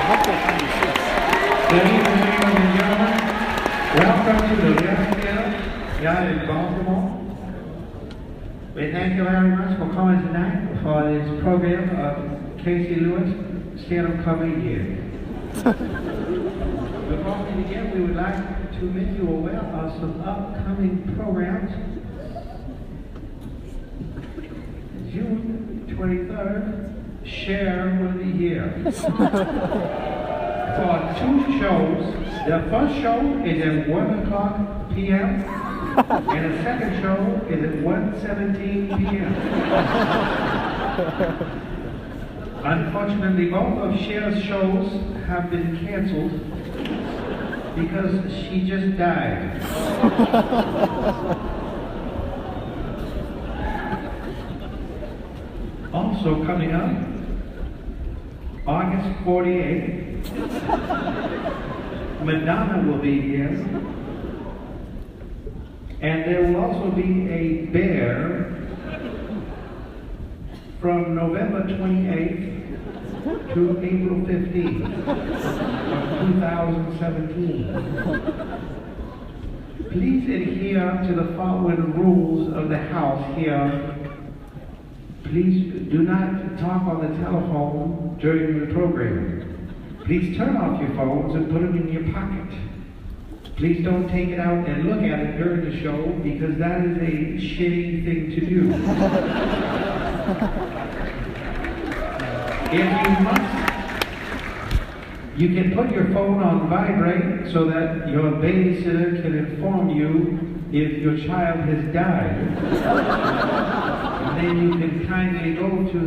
Ladies and gentlemen, welcome to the Louie CK in Baltimore. We thank you very much for coming tonight for this program of Casey Lewis Stand-Up Comedy here. Before we begin, we would like to make you aware of some upcoming programs. June 23rd, Cher will be here for 2 shows. The first show is at 1:00 p.m. and the second show is at 1:17 p.m. Unfortunately, both of Cher's shows have been canceled because she just died. Also coming up, August 48th, Madonna will be here, and there will also be a bear from November 28th to April 15th of 2017. Please adhere to the following rules of the house here. Please do not talk on the telephone during the program. Please turn off your phones and put them in your pocket. Please don't take it out and look at it during the show because that is a shitty thing to do. If you must, you can put your phone on vibrate so that your babysitter can inform you if your child has died. Then you can kindly go to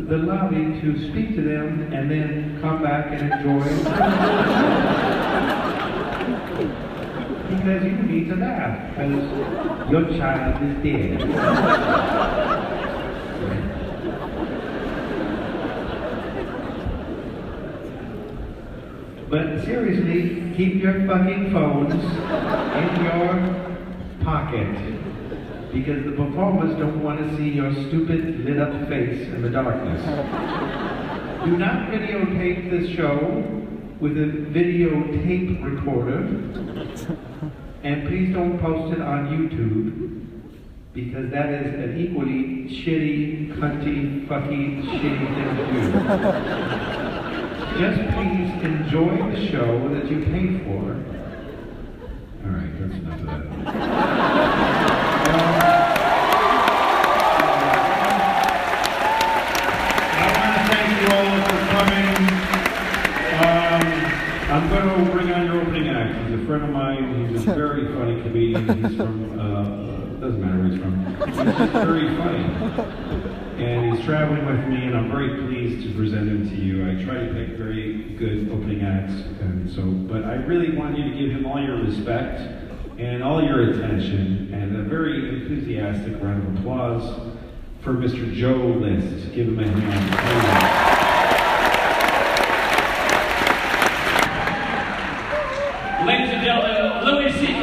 the lobby to speak to them and then come back and enjoy it. Because you need to laugh, because your child is dead. But seriously, keep your fucking phones in your pocket. Because the performers don't want to see your stupid lit up face in the darkness. Do not videotape this show with a videotape recorder. And please don't post it on YouTube, because that is an equally shitty, cunty, fucky, shitty thing to do. Just please enjoy the show that you paid for. Alright, that's enough of that. I'm going to bring on your opening act. He's a friend of mine. He's a very funny comedian. He's from, doesn't matter where he's from. He's just very funny. And he's traveling with me, and I'm very pleased to present him to you. I try to pick very good opening acts, but I really want you to give him all your respect and all your attention, and a very enthusiastic round of applause for Mr. Joe List. Give him a hand. Ladies and gentlemen, Louie CK.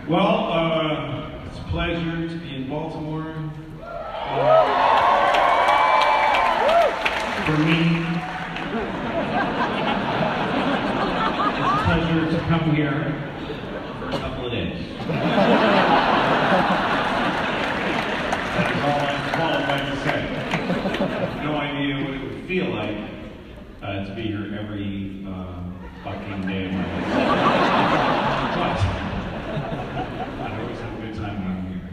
Well, it's a pleasure to be in Baltimore. For me, it's a pleasure to come here for a couple of days. That is all I'm qualified to say. I have no idea what it would feel like to be here every fucking day of my life. But I always have a good time when I'm here.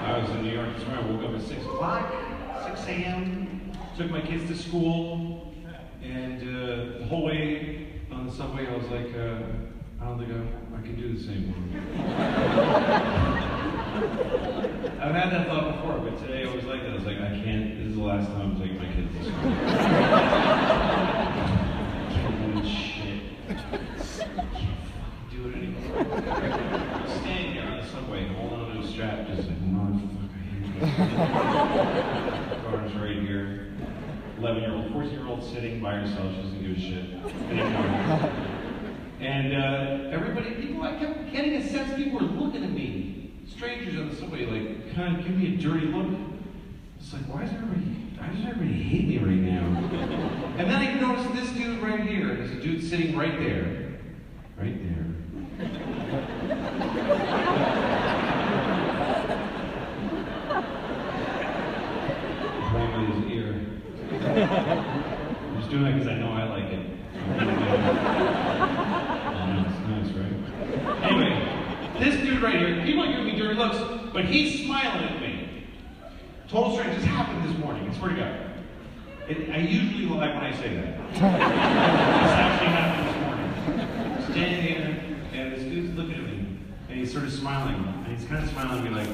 I was in New York this morning. I woke up at 6 o'clock, 6 a.m. Took my kids to school, and the whole way on the subway, I was like, I don't think I can do this anymore. I've had that thought before, but today I was like that. I was like, I can't. This is the last time I'm taking my kids to school. I can't do this shit. I can't fucking do it anymore. I'm standing there on the subway, holding onto the strap, just like, motherfucker, here. Car's right here. 11-year-old, 14-year-old sitting by herself. She doesn't give a shit. And everybody, people, I kept getting a sense people were looking at me. Strangers on the subway, like, kind of give me a dirty look. It's like, why does everybody hate me right now? And then I noticed this dude right here. There's a dude sitting right there. Right there. Playing with his ear. I'm just doing that because I know I like it. It's nice, right? Anyway, this dude right here, people are giving me dirty looks, but he's smiling at me. Total strange. This happened this morning, I swear to God. I usually lie when I say that. This actually happened this morning. Standing there, and this dude's looking at me, and he's sort of smiling, and he's kind of smiling at me like,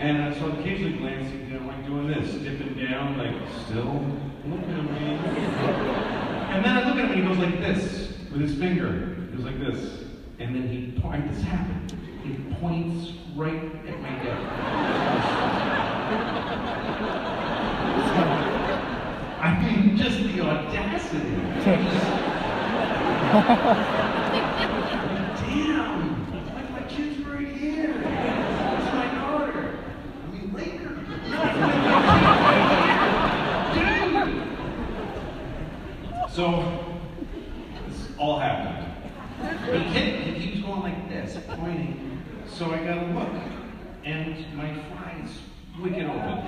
And so I'm occasionally glancing, like doing this, dipping down, like still looking at me. And then I look at him and he goes like this, with his finger. He goes like this. And then he points, this happened. He points right at my head. I mean, just the audacity. Damn, like my kid's right here. It's my daughter. Later. Dude! So, this all happened. But he keeps going like this, pointing. So I got a look, and my fly is wicked open.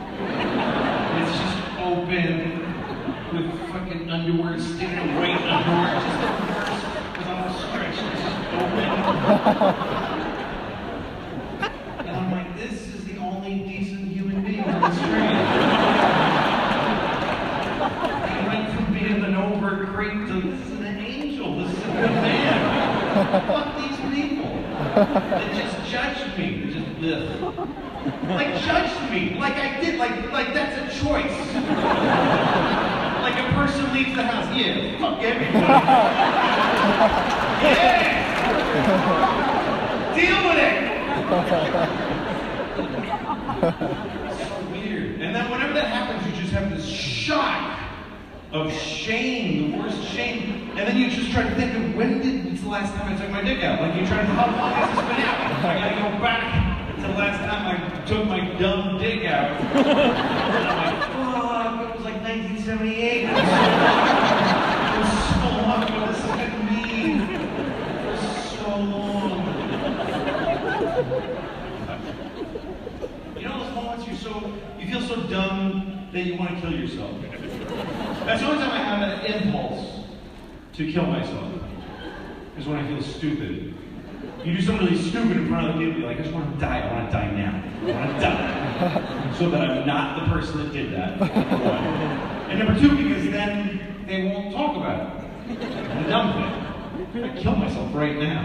It's just open, with fucking underwear sticking, white underwear, just with all stretched, it's just open. And I'm like, this is the only decent human being on the street. He went from being an overt creep to this is an angel, this is a good man. Fuck these people. They just judged me. They just like judged me. Like I did, like that's a choice. Like a person leaves the house. Yeah, fuck everybody. Yeah! Deal with it! So weird. And then whenever that happens, you just have this shock of shame, the worst shame. And then you just try to think of when's the last time I took my dick out? Like you try to, how long has this been out? I gotta go back to the last time I took my dumb dick out. And I'm like, fuck, it was like 1978. It was so long ago, this has been me for so long. You know those moments you feel so dumb that you want to kill yourself? That's the only time I have an impulse to kill myself, is when I feel stupid. You do something really stupid in front of the people, you're like, I just want to die. I want to die now. I want to die. So that I'm not the person that did that. And number two, because then they won't talk about it. The dumb thing. I kill myself right now.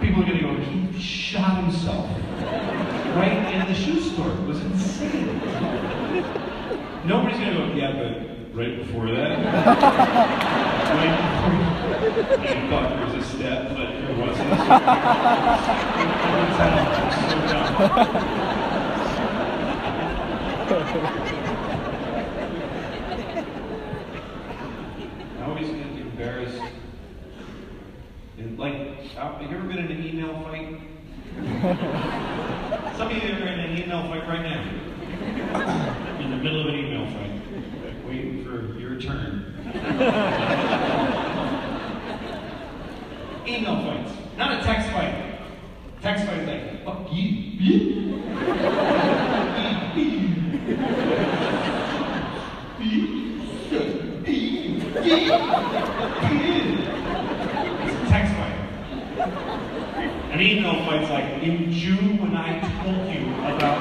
People are going to go, he shot himself. Right in the shoe store. It was insane. Nobody's going to go, yeah, but right before that, right before, I thought there was a step, but there wasn't. I always get embarrassed. And like, have you ever been in an email fight? Some of you are in an email fight right now. In the middle of an email fight, waiting for your turn. Email fights, not a text fight. Text fight is like, fuck you. Text fight. An email fight's like, in June when I told you about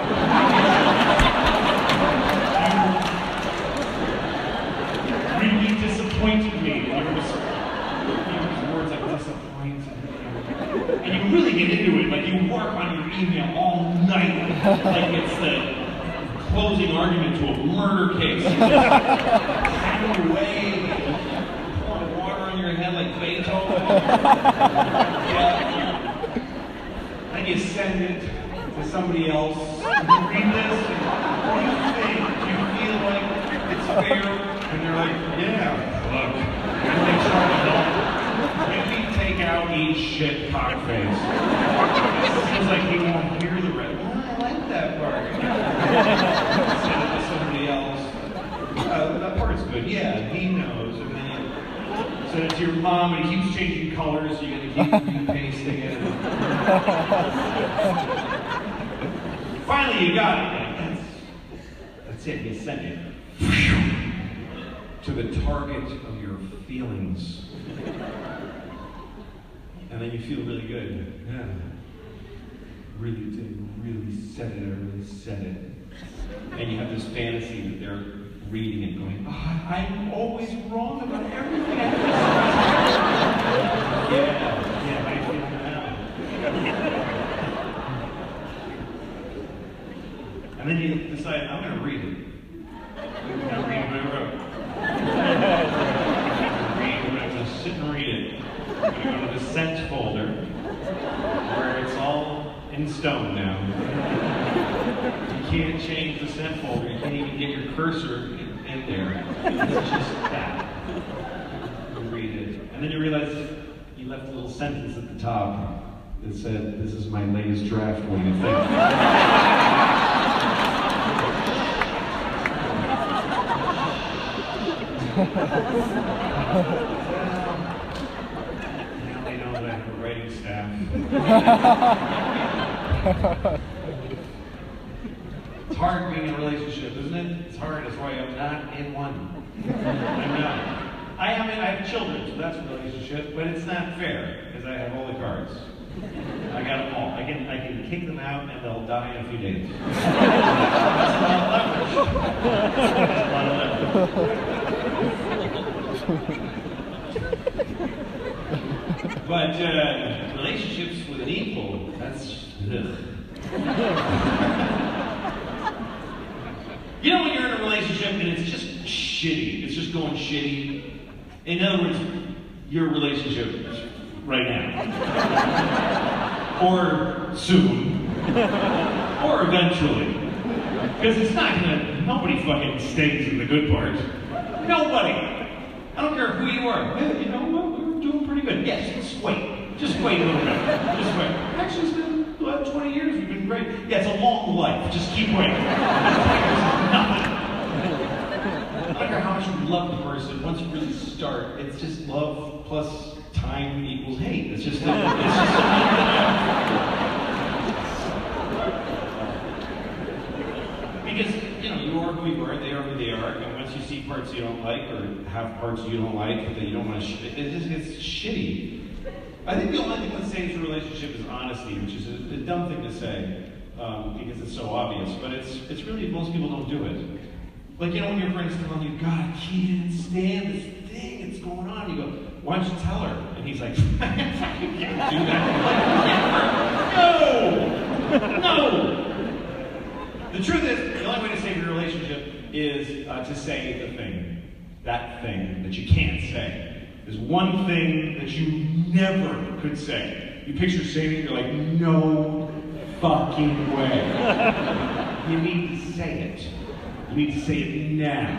you really disappointed me. There was words like disappointed. And you really get into it, like you work on your email all night, like it's the closing argument to a murder case. You just hang away, pouring water on your head like Beethoven. Yeah. And you send it to somebody else. You read this, and what do you think? Do you feel like it's fair? And they're like, yeah, look. And they start to help. Let me take out each shit cockface. It seems like he won't hear the rest. Well, I like that part. Send it to somebody else. That part's good. Yeah, he knows. And then you send it to your mom, and it keeps changing colors. So you gotta keep pasting it. Finally, you got it. That's it. You send it to the target of your feelings. And then you feel really good. Yeah. Really did, really said it, I really said it. And you have this fantasy that they're reading it going, oh, I'm always wrong about everything I do. Yeah, how do you feel now? And then you decide, I'm going to read it. I'm going to read what I wrote. I'm going to sit and read it. I'm going to go to the sent folder, where it's all in stone now. You can't change the sent folder. You can't even get your cursor in there. It's just that. You read it. And then you realize you left a little sentence at the top that said, this is my latest draft, what do you think? Writing staff. It's hard being in a relationship, isn't it? It's hard, that's why I'm not in one. I'm not. I have children, so that's a relationship, but it's not fair, because I have all the cards. I got them all. I can kick them out and they'll die in a few days. That's a lot of leverage. That's a lot of leverage. But relationships with an equal, that's ugh. You know when you're in a relationship and it's just shitty, it's just going shitty? In other words, your relationship right now. Or soon. Or eventually. Because it's not gonna, nobody fucking stays in the good part. Nobody. I don't care who you are. Hey, you know what? We're doing pretty good. Yes, just wait. Just wait a little bit. Just wait. Actually, it's been 20 years. We've been great. Yeah, it's a long life. Just keep waiting. Nothing. I don't care how much you love the person. Once you really start, it's just love plus time equals hate. It's just because, you know, you are who you are, they are who they are, and once you see parts you don't like, or have parts you don't like that you don't want to, it just gets shitty. I think the only thing that saves a relationship is honesty, which is a dumb thing to say, because it's so obvious, but it's really, most people don't do it. Like, you know, when your friend's telling you, God, I can't stand this thing that's going on, you go, why don't you tell her? And he's like, I can't do that. No! The truth is, the only way to save your relationship is to say the thing. That thing that you can't say. There's one thing that you never could say. You picture saying it, you're like, no fucking way. You need to say it. You need to say it now.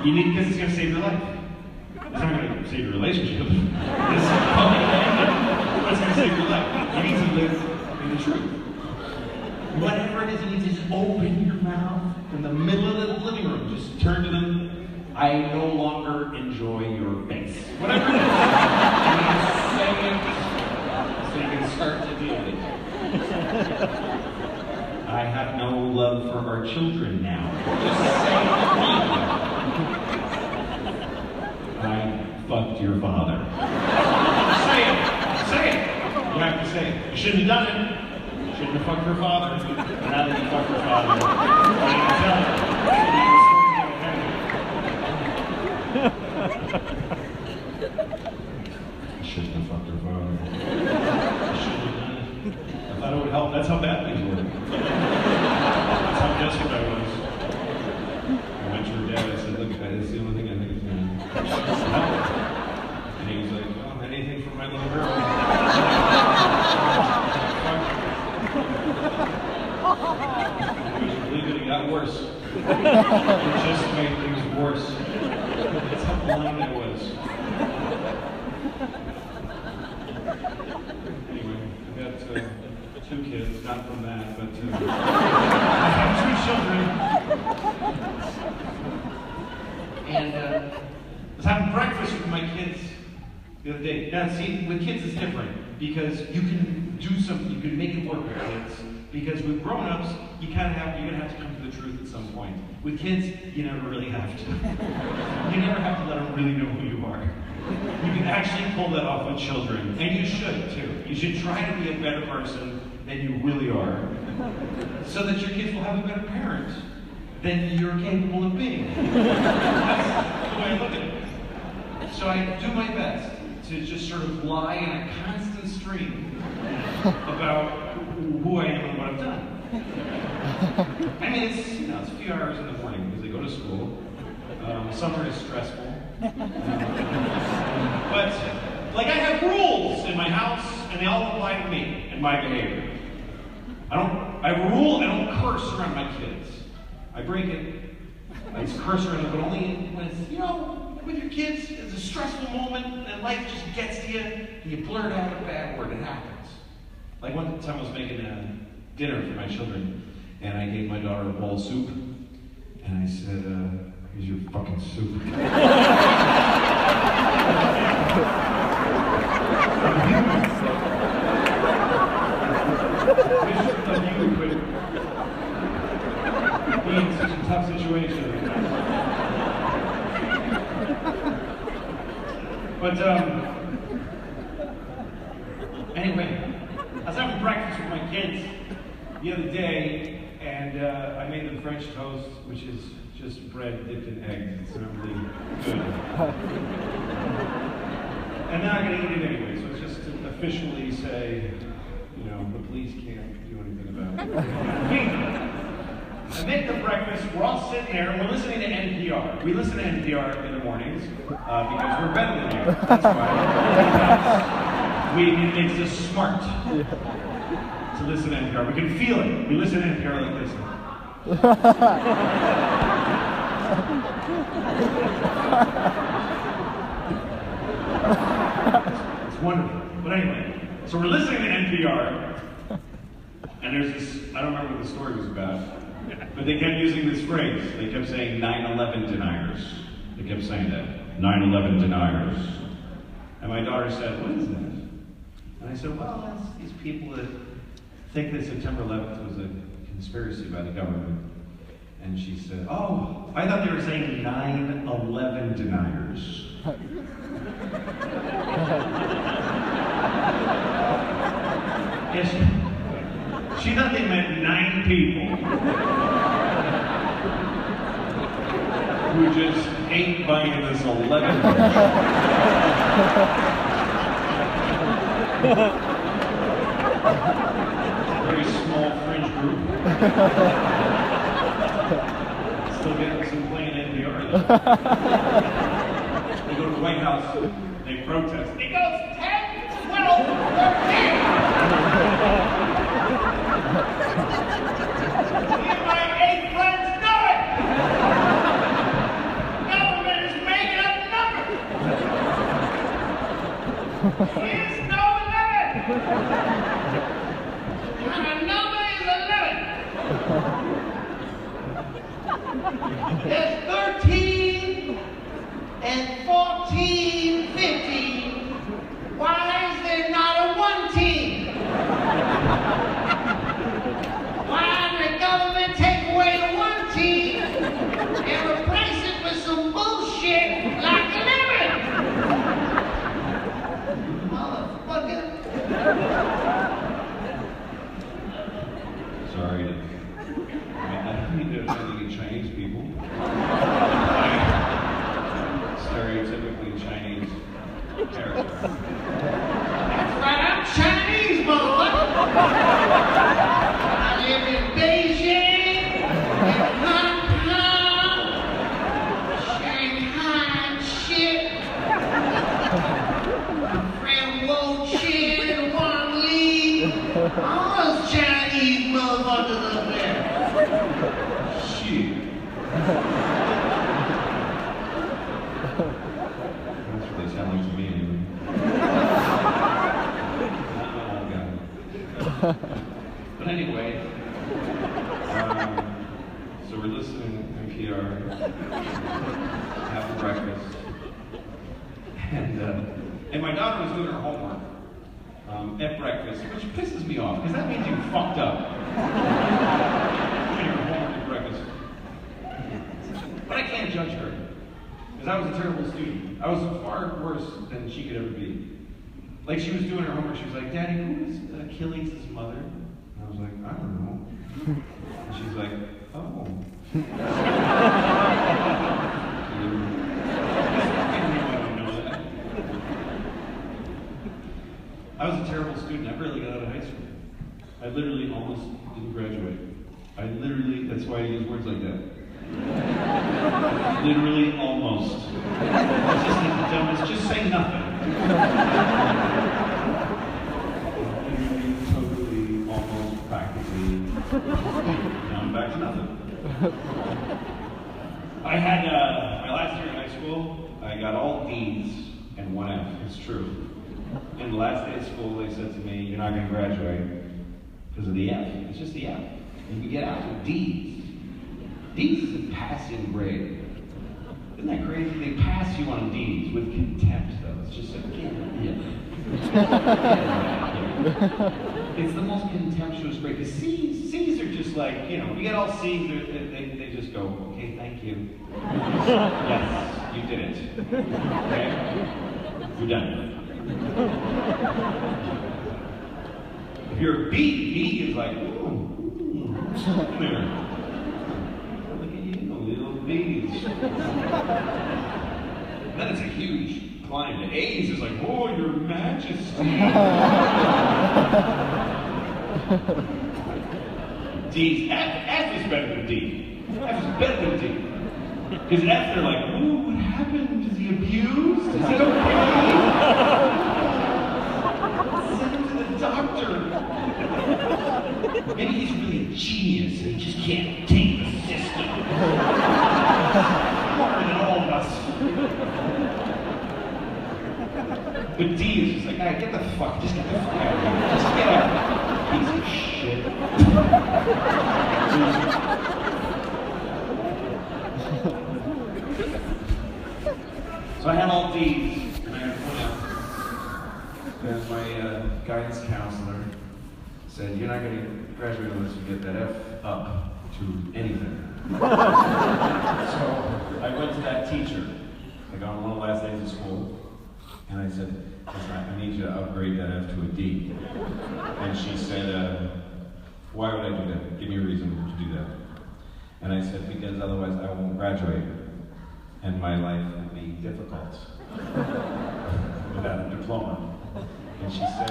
You need, because it's going to save your life. It's not going to save your relationship. It's going to save your life. You need to live in the truth. Whatever it is, you need to just open your mouth in the middle of the living room. Just turn to them. I no longer enjoy your face. Whatever it is. You need to say it so you can start to deal with it. I have no love for our children now. Just say it. I fucked your father. Say it. Say it. You have to say it. You shouldn't have done it. You shouldn't have fucked your father. Now that you fucked your father, you can tell it. I shouldn't have fucked her father. I shouldn't have done it. I thought it would help. That's how bad things were. That's how desperate I was. I went to her dad. I said, look, this is the only thing I think is going to help. And he was like, well, anything for my little girl. Believe it, it got worse. It just made things worse. That's how blind I was. Anyway, I got 2 kids, not from that, but I have 2 children. And I was having breakfast with my kids the other day. Now, see, with kids it's different because you can you can make it work with kids. Because with grown-ups, you're gonna have to come to the truth at some point. With kids, you never really have to. You never have to let them really know who you are. You can actually pull that off with children, and you should too. You should try to be a better person than you really are, so that your kids will have a better parent than you're capable of being. That's the way I look at it. So I do my best to just sort of lie in a constant stream about who I am and what I've done. I mean, it's a few hours in the morning because they go to school. Summer is stressful. But, like, I have rules in my house, and they all apply to me and my behavior. I have a rule, I don't curse around my kids. I break it. I just curse around them, but only when it's, with your kids, it's a stressful moment, and life just gets to you, and you blurt out a bad word. It happens. Like one time I was making dinner for my children, and I gave my daughter a bowl of soup, and I said, here's your fucking soup. Being in such a tough situation. But, anyway, I was having breakfast with my kids the other day, and I made them French toast, which is just bread dipped in eggs. It's not really good. And they're not going to eat it anyway, so it's just to officially say, the police can't do anything about it. I make the breakfast, we're all sitting there, and we're listening to NPR. We listen to NPR in the mornings, because we're better than you. That's why. It makes us smart to listen to NPR. We can feel it. We listen to NPR like this. It's wonderful. But anyway, so we're listening to NPR, and there's this, I don't remember what the story was about, but they kept using this phrase. They kept saying 9/11 deniers. They kept saying that. 9/11 deniers. And my daughter said, what is that? And I said, well, that's these people that think that September 11th was a conspiracy by the government. And she said, oh, I thought they were saying 9/11 deniers. Yes, she thought they meant 9 people who just ain't buying this 11. Very small fringe group. Still getting some playing NPR. They go to the White House, they protest. It goes 10, 12, 13! Me and my 8 friends know it! Government is making up numbers! Here's no 11! And the number is 11! There's 13 and 14, 15. Why is there not a 1 team? Why are there Sorry. I don't mean to offend any Chinese people. Stereotypically Chinese character. That's right, I'm Chinese, motherfucker! I live in Beijing, in Hong Kong, Shanghai, shit. My friend Wo Chin, Wang Li, all those Chinese motherfuckers up there. Shit. That's what they sound like to me anyway. But anyway, so we're listening to NPR, having breakfast, and my daughter was doing her homework at breakfast, which pisses me off, because that means you fucked up. Doing your homework at breakfast. But I can't judge her, because I was a terrible student. I was far worse than she could ever be. Like, she was doing her homework, she was like, Daddy, who is Achilles' mother? And I was like, I don't know. And she's like, oh. I was a terrible student. I barely got out of high school. I literally almost didn't graduate. That's why I use words like that. Literally almost. It's just the dumbest, just say nothing. Literally, totally, almost, practically. Now I'm back to nothing. I had, my last year in high school, I got all D's and 1 F. It's true. And the last day of school, they said to me, you're not going to graduate because of the F. It's just the F. And you get out with D's. D's is a passing grade. Isn't that crazy? They pass you on D's with contempt, though. It's just like, it's the most contemptuous grade. Because C's are just like, you get all C's, they just go, okay, thank you. Yes, you did it. Okay? You're done. If you're a B is like, ooh, there. Look at you, little B's. Then it's a huge climb to A's. Is like, oh, your majesty. D's, F is better than D. F is better than D. Because F, they're like, ooh, what happened? Is he abused? Is he okay? Send him to the doctor. Maybe he's really a genius and he just can't take the system. Smarter than all of us. But D is just like, get the fuck, just get the fuck out of here. Just get out. Piece of shit. So I had all D's, and I had 1 F. And my guidance counselor said, you're not going to graduate unless you get that F up to anything. So I went to that teacher, like on one of the last days of school, and I said, listen, I need you to upgrade that F to a D. And she said, why would I do that? Give me a reason to do that. And I said, because otherwise I won't graduate. And my life would be difficult without a diploma. And she said,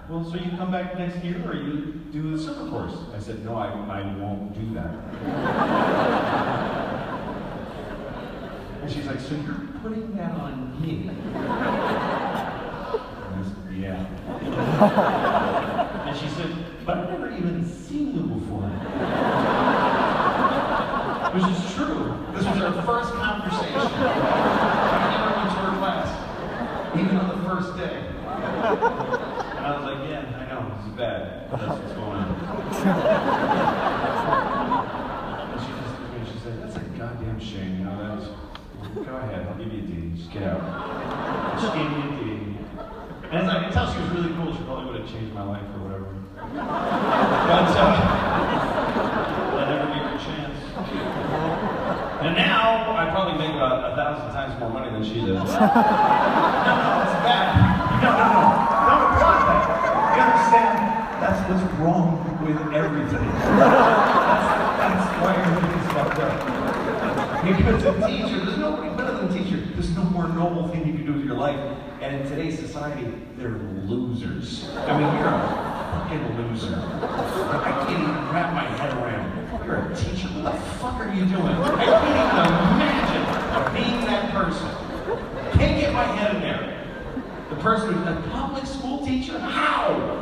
well, so you come back next year or you do the summer course? I said, no, I won't do that. And she's like, so you're putting that on me? And I said, yeah. And she said, but I've never even seen you before. Which is true. This was our first conversation. I never went to her class, even on the first day. And I was like, yeah, I know, this is bad. That's what's going on. And she just looked at me and she said, that's a goddamn shame, that's, go ahead, I'll give you a D, just get out. And she gave me a D. And as I can tell, she was really cool. She probably would have changed my life or whatever. But, I never gave her a chance. And now, I probably make about 1,000 times more money than she does. No, it's bad. No, don't applaud that. What's wrong with everything? That's why everything's fucked up. Because a teacher, there's nobody better than a teacher. There's no more noble thing you can do with your life. And in today's society, they're losers. I mean, you're a fucking loser. I can't even wrap my head around. You're a teacher. What the fuck are you doing? I can't even imagine being that person. Can't get my head in there. The person who's a public school teacher? How?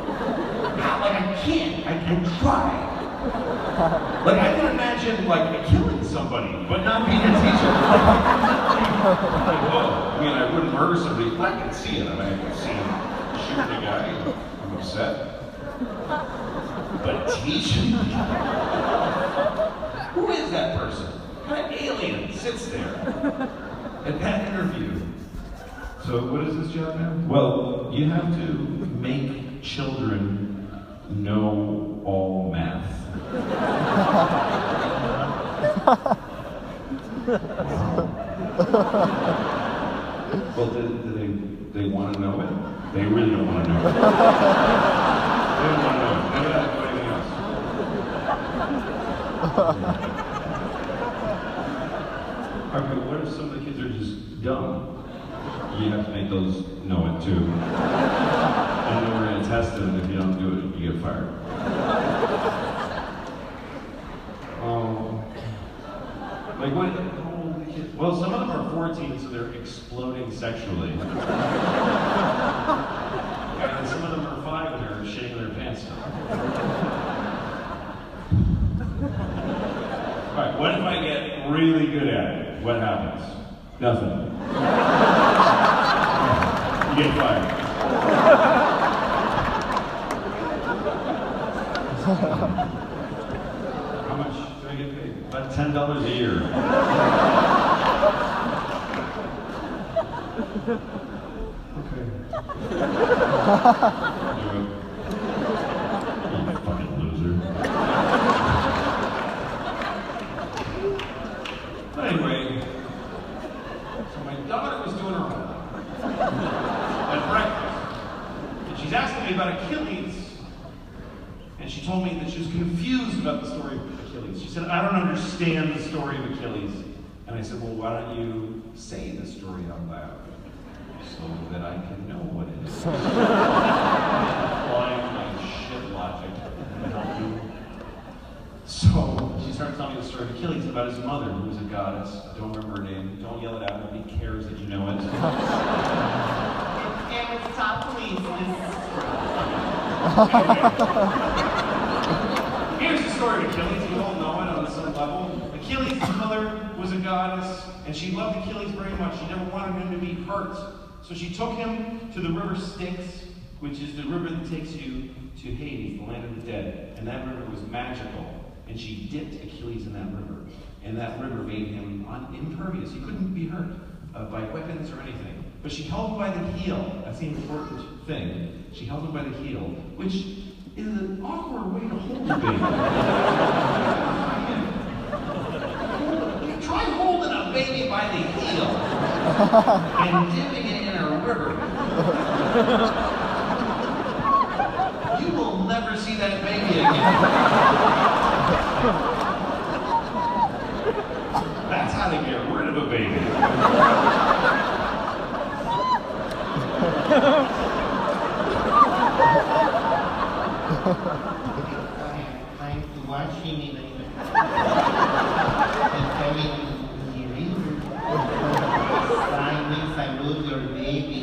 Like, I can't. I can try. Like, I can imagine, like, killing somebody, but not being a teacher. Like, whoa. I mean, I wouldn't murder somebody. I can see it. I mean, I can see him shooting a guy. I'm upset. But teaching? Who is that person? What kind of alien sits there at that interview? So what is this job now? Well, you have to make children know all math. Well, do they want to know it? They really don't want to know it. They don't want to know it. They don't have to do anything else. Okay, what if some of the kids are just dumb? You have to make those know it too. And then we're going to test them. If you don't do it, you get fired. Like what? How old are the kids? Well, some of them are 14, so they're exploding sexually. And some of them are 5 and they're shitting their pants down. All right, what if I get really good at it? What happens? Nothing. You get fired. How much do I get paid? About $10 a year. Okay. You fucking loser. But anyway, so my daughter was doing her homework at breakfast, and she's asking me about Achilles, and she told me that she was confused about the story of Achilles. She said, I don't understand the story of Achilles. And I said, well, why don't you say the story out loud so that I can know what it is? Applying my shit logic to help you. So she started telling me the story of Achilles about his mother, who was a goddess. I don't remember her name. Don't yell it out. Nobody cares that you know it. It's top police. Here's the story of Achilles. You all know it on some level. Achilles' mother was a goddess, and she loved Achilles very much. She never wanted him to be hurt. So she took him to the river Styx, which is the river that takes you to Hades, the land of the dead. And that river was magical. And she dipped Achilles in that river. And that river made him impervious. He couldn't be hurt by weapons or anything. But she held him by the heel. That's the important thing. She held him by the heel, which is an awkward way to hold a baby. Try holding a baby by the heel and dipping it in a river. You will never see that baby again. That's how to get rid of a baby. I'm watching it and coming to the river. Silence, I lose your baby.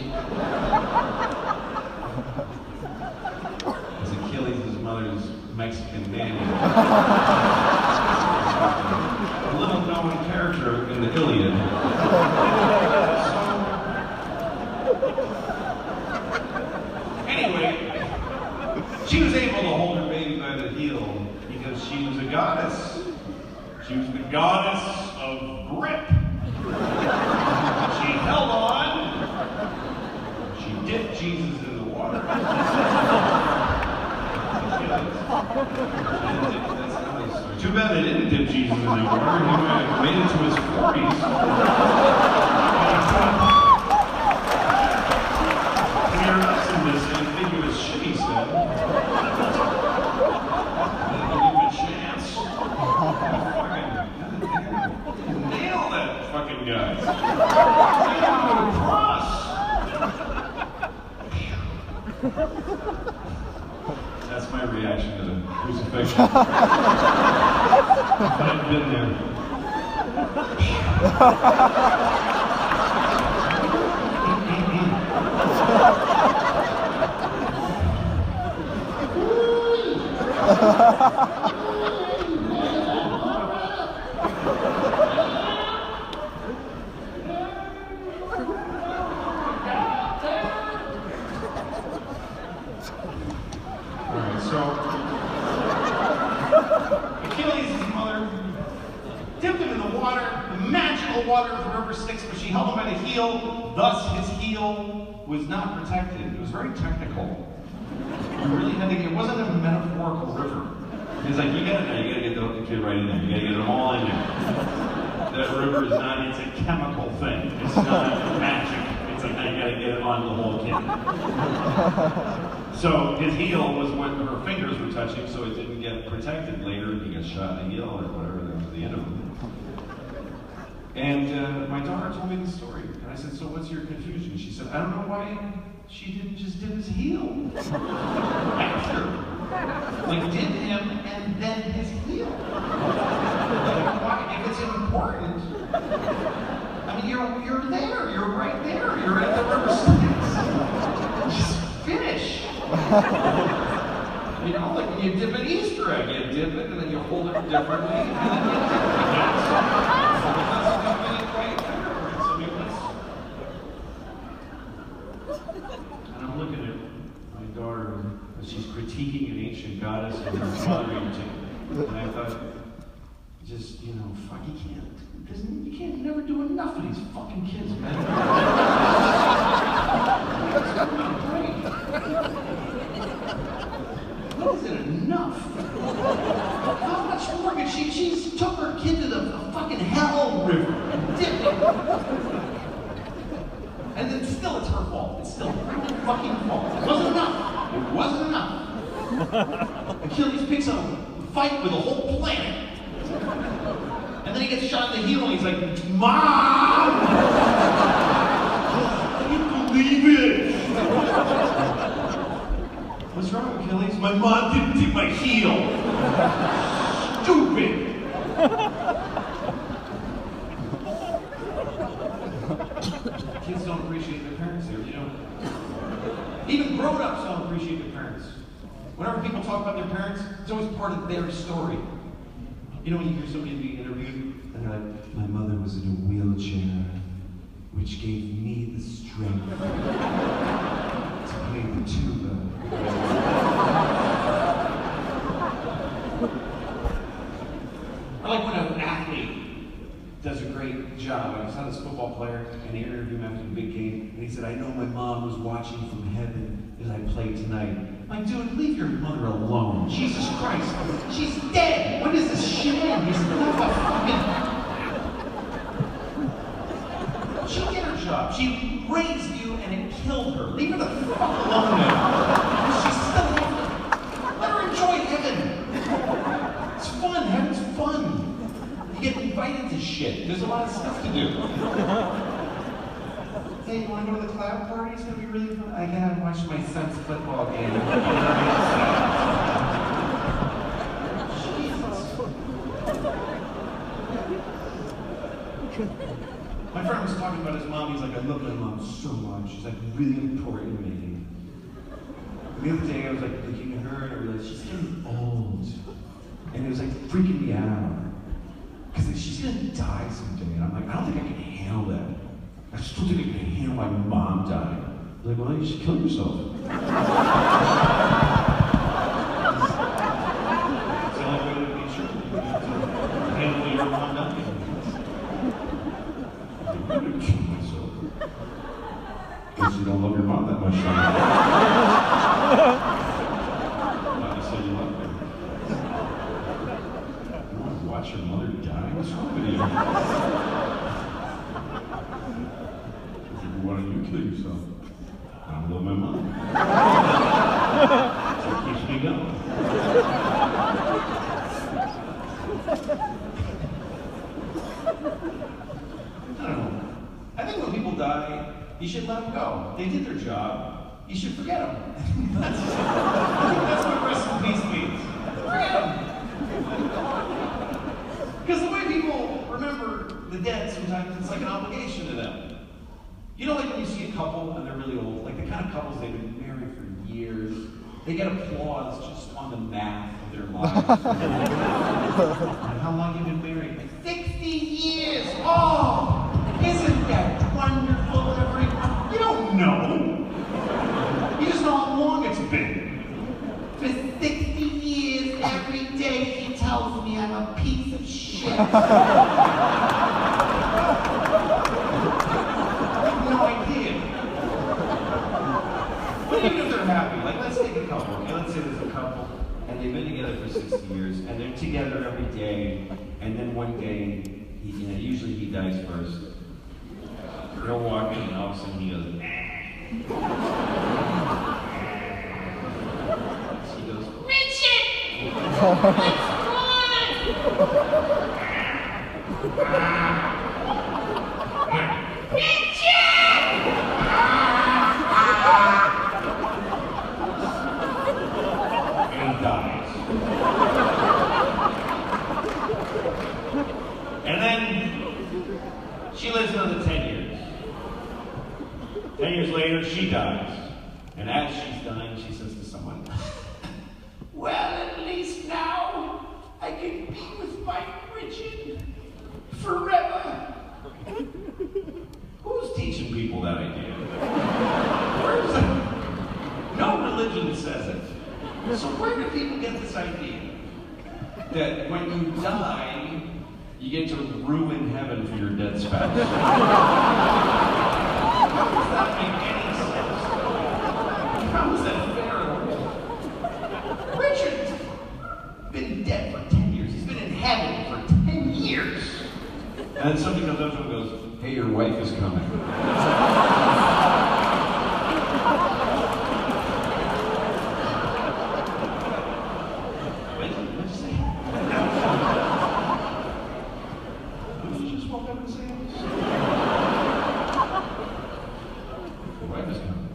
It's Achilles' mother's Mexican nanny. A little known character in the Iliad. Anyway, she was able to hold her baby by the heel because she was a goddess. She was the goddess of grip. She held on. She dipped Jesus in the water. Too bad they didn't dip Jesus in the water. He might have made it to his 40s. Clear us in this ambiguous shit, he said. I've been there. Alright, so Achilles' mother dipped him in the water, the magical water of the river Styx, but she held him by the heel, thus his heel was not protected. It was very technical. You really had to get, it wasn't a metaphorical river. It's like, you gotta get the kid right in there. You gotta get them all in there. That river is not, it's a chemical thing. It's not magic. It's like, you gotta get it onto the whole kid. So his heel was what her fingers were touching, so it didn't get protected. Later, he got shot in the heel or whatever, that was the end of it. And my daughter told me the story. And I said, so what's your confusion? She said, I don't know why she didn't just dip his heel. After. Like, dip him and then his heel. Like, why? If it's important, I mean, you're there. You're right there. You're at the river Styx. Just finish. You know, like when you dip an Easter egg, you dip it and then you hold it differently, and then you dip it again. So it doesn't have any quite difference. I mean, and I'm looking at my daughter as she's critiquing an ancient goddess and her father ancient, and I thought, just, you know, fuck, you can't never do enough of these fucking kids, man. Is it enough? How much more could she took her kid to the fucking hell river and dipped it. And then still it's her fault. It's still her fucking fault. It wasn't enough. It wasn't enough. Achilles picks up a fight with a whole planet. And then he gets shot in the heel and he's like, Mom! I can't believe it! What's wrong, Achilles? My mom didn't take my heel. Stupid. Kids don't appreciate their parents here, you know. Even grown-ups don't appreciate their parents. Whenever people talk about their parents, it's always part of their story. You know when you hear somebody being interviewed, and they're like, my mother was in a wheelchair, which gave me the strength to play the tuba. I like when an athlete does a great job. I saw this football player, and they interviewed him after the big game, and he said, I know my mom was watching from heaven as I played tonight. I'm like, dude, leave your mother alone. Jesus Christ. She's dead. What is this shit? He's not a fucking... She did her job. She raised you, and it killed her. Leave her the fuck alone now. She's still here. Let her enjoy heaven. It's fun. Heaven's fun. You get invited to shit. There's a lot of stuff to do. Hey, you want to go to the cloud party? It's going to be really fun. I gotta watch my son's football game. Jesus. My friend was talking about his mom. He's like, I love my mom so much. She's like really important to me. The other day I was like thinking of her and I realized she's getting old. And it was like freaking me out. Because she's going to die someday. And I'm like, I don't think I can handle that. I just don't think I can handle my mom dying. I'm like, well, you should kill yourself. It's the only way to be sure you have to handle your mom dying. I'm going to kill myself. Because you don't love your mom that much. Not to say you love her. You want to watch your mother die? What's wrong with you? Why don't you kill yourself? I don't love my mom. So it keeps me going. I don't know. I think when people die, you should let them go. They did their job. You should forget them. I think that's what rest in peace means. Forget them. remember the dead, sometimes it's like an obligation to them. You know, like when you see a couple and they're really old, like the kind of couples they've been married for years, they get applause just on the math of their lives. And how long you've been married? 60 years! Oh! Isn't that wonderful, everyone? You don't know. You just know how long it's been. For 60 years, every day he tells me I'm a piece of shit. I have no idea. But even if they're happy, like let's take a couple, okay? Let's say there's a couple, and they've been together for 60 years, and they're together every day, and then one day, usually he dies first. They'll walk in, and all of a sudden he goes, She goes, Richard! What's wrong? Richard! And he dies. And then she lives another 10 years. 10 years later, she dies. And as she's dying, she says to someone, well, at least now I can be with my Richard forever. Who's teaching people that idea? Where's it? No religion says it. So where do people get this idea? That when you die, you get to ruin heaven for your dead spouse. How does that make any sense? How is that fair? Richard's been dead for 10 years. He's been in heaven for 10 years. And then somebody comes up to him and goes, hey, your wife is coming. What'd you say? Did you just walk up and say this? Your wife is coming.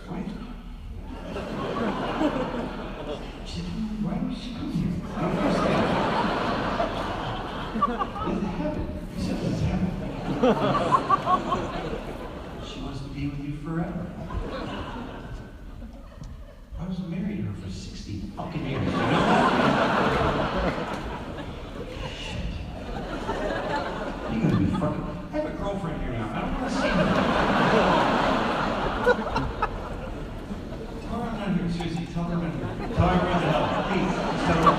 Wife? Why was she coming here? I don't understand. It's heaven. He says it's heaven. She wants to be with you forever. I was married to her for 60 fucking years. You gotta be fucking. I have a girlfriend here now. I don't want to see her. Tell her I'm not here, Susie. Tell her I'm not here. Tell her I'm around the hell. Please. Just tell her I'm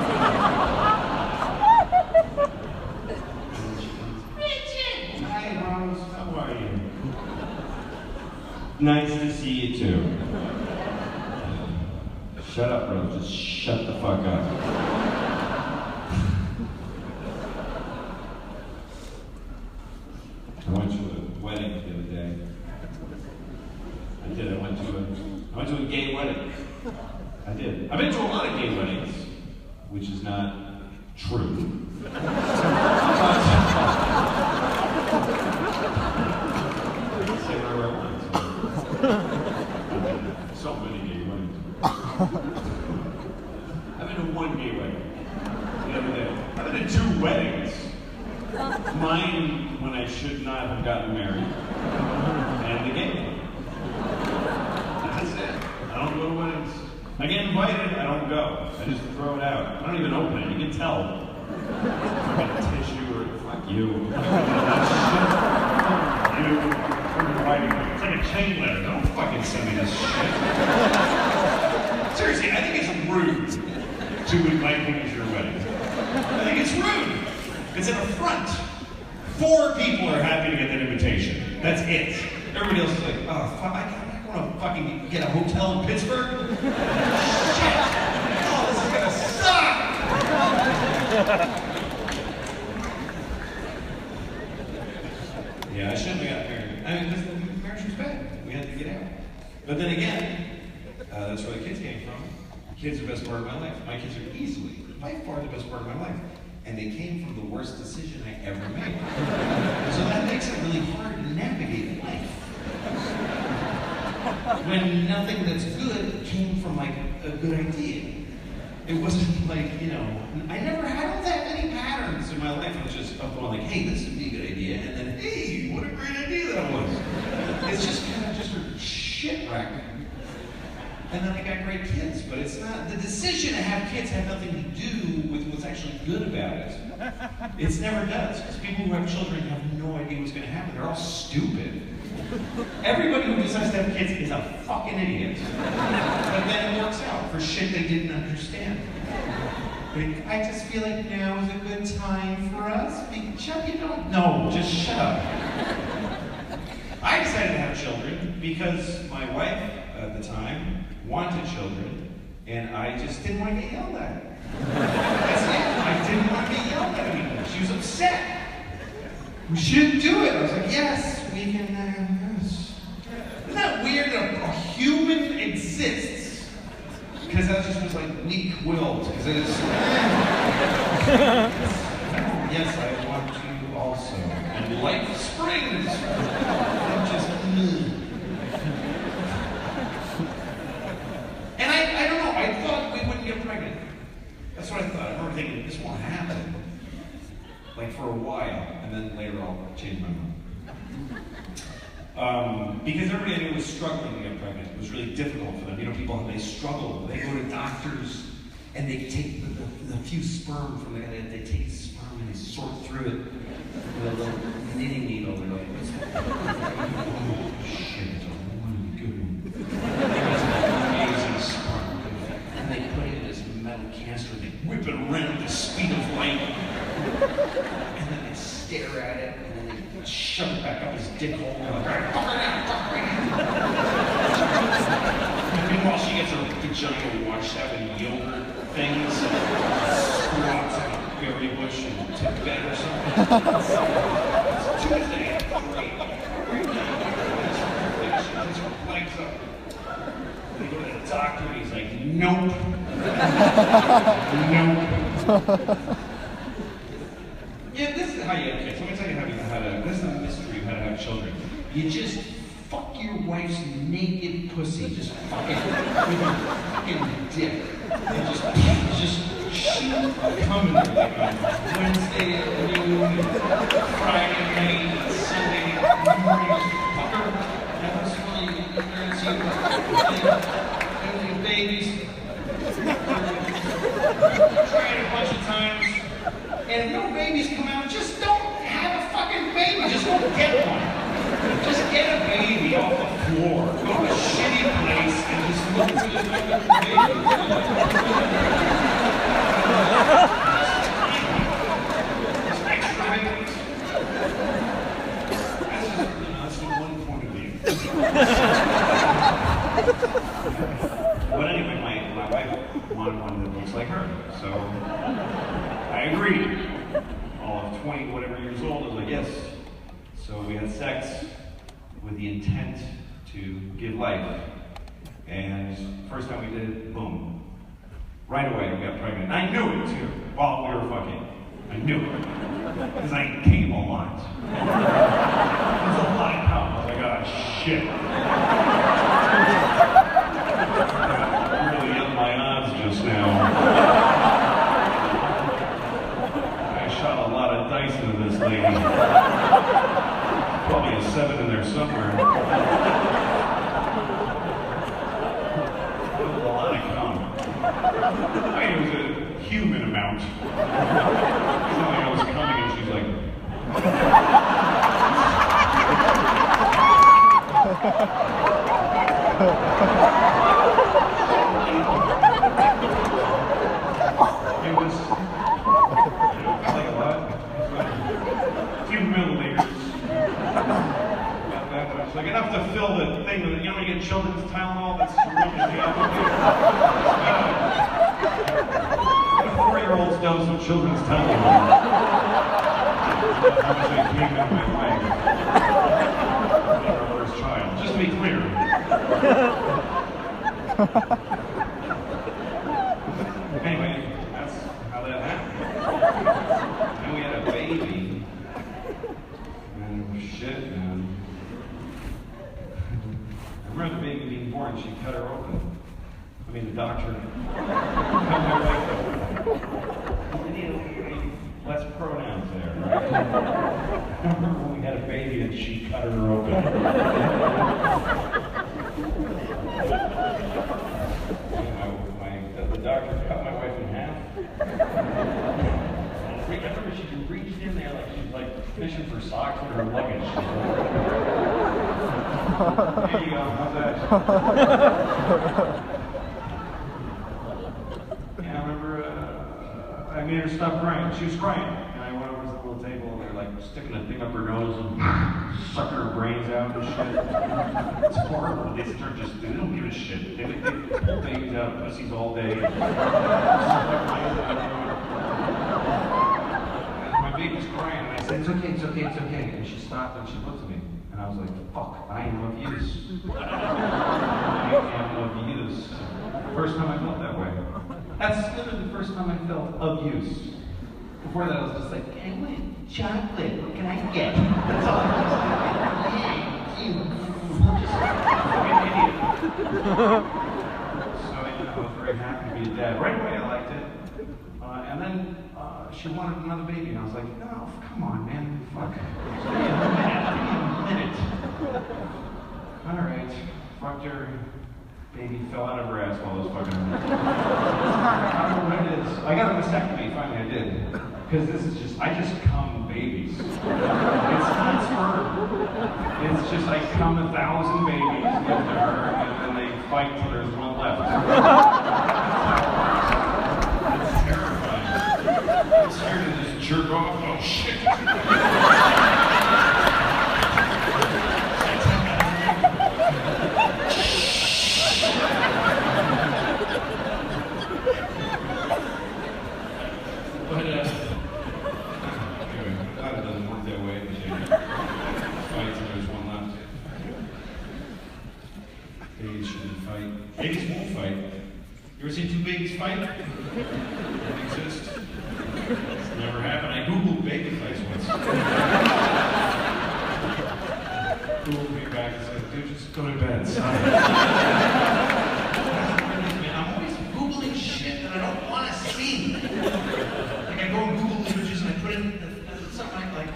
Richard! Hi, Rose. How are you? Nice to see you too. Shut up, Rose. Just shut the fuck up. I went to a wedding the other day. I did. I went to a gay wedding. I did. I've been to a lot of gay weddings, which is not true. Say whatever I want. So many gay weddings. I've been to one gay wedding the other day. I've been to 2 weddings. Mine when I should not have gotten married, and the gay one. That's it. I don't go to weddings. I get invited, I don't go. I just throw it out. I don't even open it. You can tell. I got a tissue or fuck you. It's like a chain letter. Don't fucking send me this shit. Seriously, I think it's rude to invite people to your wedding. I think it's rude. It's an affront. 4 people are happy to get that invitation. That's it. Everybody else is like, oh, fuck, I want to fucking get a hotel in Pittsburgh. Shit! Oh, this is gonna suck! Yeah, I shouldn't have got married. I mean, this marriage was bad. We had to get out. But then again, that's where the kids came from. The kids are the best part of my life. My kids are easily, by far, the best part of my life. And they came from the worst decision I ever made. So that makes it really hard to navigate life. When nothing that's good came from like a good idea. It wasn't like, I don't have any patterns. turns in my life was just of going like, hey, this would be a good idea, and then, hey, what a great idea that was. It's just kind of just shit wrecking. And then I got great kids, but it's not, the decision to have kids had nothing to do with what's actually good about it. It never does, because people who have children have no idea what's going to happen. They're all stupid. Everybody who decides to have kids is a fucking idiot. But then it works out for shit they didn't understand. Like, I just feel like now is a good time for us. Chuck, you don't. No, just shut up. I decided to have children because my wife at the time wanted children, and I just didn't want to get yelled at. That's it. I didn't want to get yelled at anymore. She was upset. We should do it. I was like, yes, we can. Yes. Isn't that weird that a human exists? Because that just was like weak-willed. Because it is. Yes, I want to also. And life springs. I'm just. And I don't know. I thought we wouldn't get pregnant. That's what I thought. I remember thinking this won't happen. Like for a while, and then later I'll change my mind. Because everybody I knew was struggling to get pregnant. It was really difficult for them. You know, people, they struggle. They go to doctors, and they take the few sperm from the guy. They take the sperm and they sort through it with a little knitting needle. They're like, what's that? Oh, shit, it's a one good one. Amazing sperm. And they put it in this metal canister, and they whip it around at the speed of light. And then they stare at it, and then they shove it back up his dick hole. And they're like, fuck her now, fuck her now. Meanwhile, she gets her vagina washed out with yogurt things, squats on a berry bush in Tibet or something. It's Tuesday, great. She puts her legs up. They go to the doctor, and he's like, nope. Nope. Yeah, this is how you have kids. Let me tell you how to, this is the mystery of how to have children. You just fuck your wife's naked pussy. Just fuck it with your fucking dick. And just shoot cum in there like on Wednesday afternoon, and Friday night, and Sunday morning. Just fuck her. That was funny. You're going to see your babies. Try it a bunch of times. And if no babies come out, just don't have a fucking baby. Just go get one. Just get a baby off the floor. Go to a shitty place and just look for the fucking baby. Just extra babies. That's from one point of view. But anyway, my wife wanted one that looks like her, so I agreed. All of 20 whatever years old, I was like, yes. So we had sex with the intent to give life. And first time we did it, boom. Right away we got pregnant. I knew it too, while we were fucking. I knew it. Because I came a lot. There's a lot of cum. I was like, oh shit. Really up my odds just now. Shot a lot of dice into this lady. Probably a 7 in there somewhere. It was a lot of cum. I mean, it was a human amount. It's not like I was coming and she's like... It was... milliliters. It's like enough to fill the thing with, you know, when you get children's Tylenol, that's really the a 4-year-old's dose of children's Tylenol. How much I came in my leg. Our first child. Just to be clear. Anyway, that's how that happened. And we had a baby. Shit, man. I remember the baby being born, she cut her open. I mean, the doctor cut my wife open. Less The doctor cut my wife in half. I remember she reached in there like she's like fishing for socks in her luggage. There you go, how's that? Yeah, I remember I made her stop crying. She was crying. And I went over to the little table and they're like sticking a thing up her nose and sucking her brains out and shit. It's horrible. They don't give a shit. They pull babies out of pussies all day. My baby's crying and I said, it's okay, it's okay, it's okay. And she stopped and she looked at me. And I was like, fuck, I am of use. I am of use. First time I felt that way. That's literally the first time I felt of use. Before that I was just like, I want chocolate, what can I get? That's all I was like, yeah, I'm just an idiot. So yeah, I was very happy to be a dad. Right away I liked it. And then she wanted another baby and I was like, no, come on man, fuck. Give me a minute. Alright, fucked her. Baby fell out of her ass while I was fucking her. I don't know what it is. I got a vasectomy, finally I did. Because this is just, I just cum babies. It's not sperm. It's just I cum 1,000 babies into her and then they fight till there's one left. It's terrifying. I'm scared to just jerk off. Oh shit. But anyway, I'm glad it doesn't work that way. But fights and there's one left. Babies shouldn't fight. Babies won't fight. You ever seen two babies fight? It doesn't exist. It's never happened. I googled baby fights once. Googled me back and said, dude, just go to bed, son. I'm always googling shit that I don't want to see. Like I go and Google images and I put in something like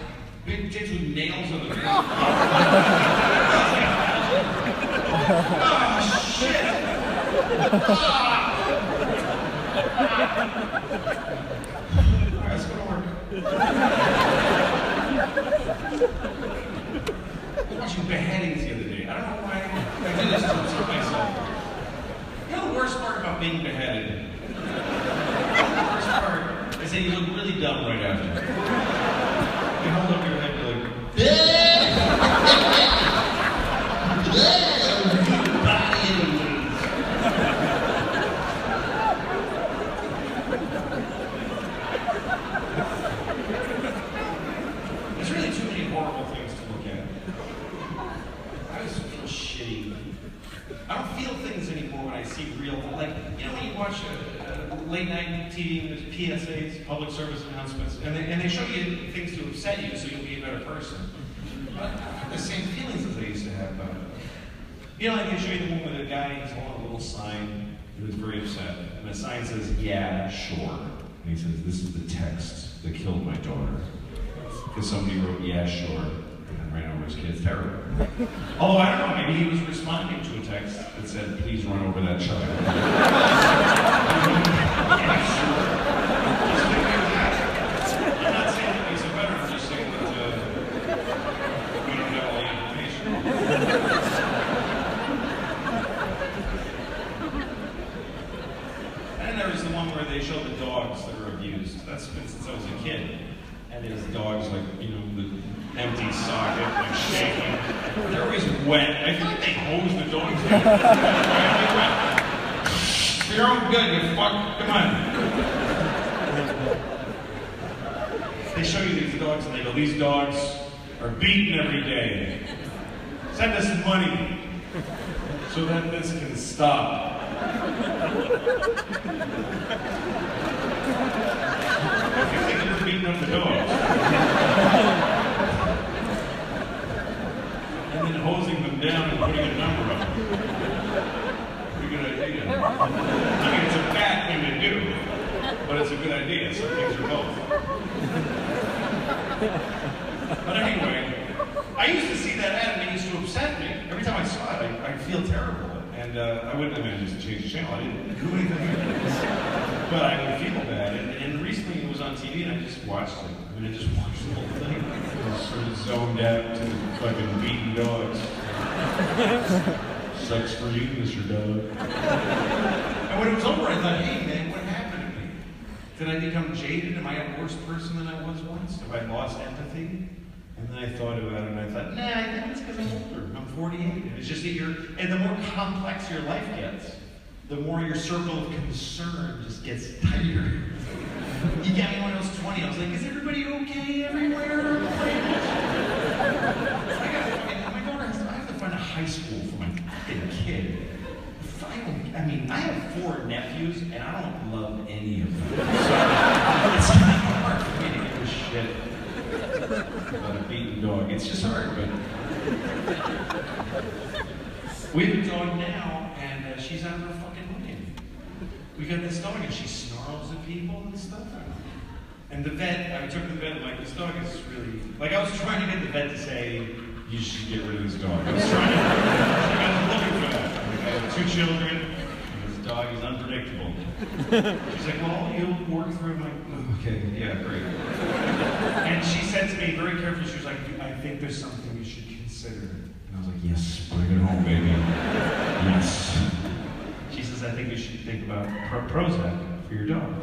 big tits with nails on the face. Oh shit! Alright, let's go to work. I was watching beheadings the other day. I don't know why I did this to myself. You know the worst part about being beheaded? The worst part is that you look really dumb right after. You hold up your head, you're like, body anyways. There's really too many horrible things to look at. I always feel shitty. I don't feel things anymore when I see real, like, you know when you watch late night TV and there's PSAs, public service announcements, and they show you things to upset you so you'll be a better person. But I have the same feelings as I used to have about it. You know, like they show you the one with a guy, he's holding a little sign, he was very upset, and the sign says, yeah, sure. And he says, this is the text that killed my daughter. Because somebody wrote, yeah, sure. And ran over his kid. It's terrible. Although, I don't know, maybe he was responding to a text that said, please run over that child. Yeah, sure. Just think of that. I'm not saying that he's a better, I'm just saying that we don't have all the information. And there was the one where they showed the dogs that were abused. That's been since I was a kid. And there's dogs like, you know, the empty socket, like shaking. They're always wet. I feel like they hose the dogs down. You're all good, you fuck. Come on. They show you these dogs and they go, these dogs are beaten every day. Send us some money so that this can stop. I feel like you're beating up the dogs. And then hosing them down and putting a number up. Pretty good idea. I mean, it's a bad thing to do, but it's a good idea. Some things are both. But anyway, I used to see that ad and it used to And I wouldn't have managed to change the channel. I didn't do anything. But I would feel bad. And recently it was on TV and I just watched it. I mean, I just watched the whole thing. I was sort of zoned out to fucking beating dogs. Sucks for you, Mr. Dog. And when it was over, I thought, hey man, what happened to me? Did I become jaded? Am I a worse person than I was once? Have I lost empathy? And then I thought about it and I thought, nah, I think it's because I'm older. I'm 48. And it's just that and the more complex your life gets, the more your circle of concern just gets tighter. You got me when I was 20. I was like, is everybody okay everywhere? I have to find a high school for my fucking kid. I mean, I have 4 nephews and I don't love any of them. So it's kind of hard for me to give a shit about a beaten dog. It's just hard, but we have a dog now, and she's out of her fucking mind. We got this dog, and she snarls at people and stuff. And the vet, I took the vet, and like, this dog is really, like, I was trying to get the vet to say, you should get rid of this dog. I was trying to, I was looking for that. Like, I have 2 children, and this dog is unpredictable. She's like, well, you'll work through it. I'm like, oh, okay, yeah, great. And she said to me very carefully, she was like, I think there's something you should consider. And I was like, yes, bring it home, baby. Yes. She says, I think you should think about Prozac for your dog.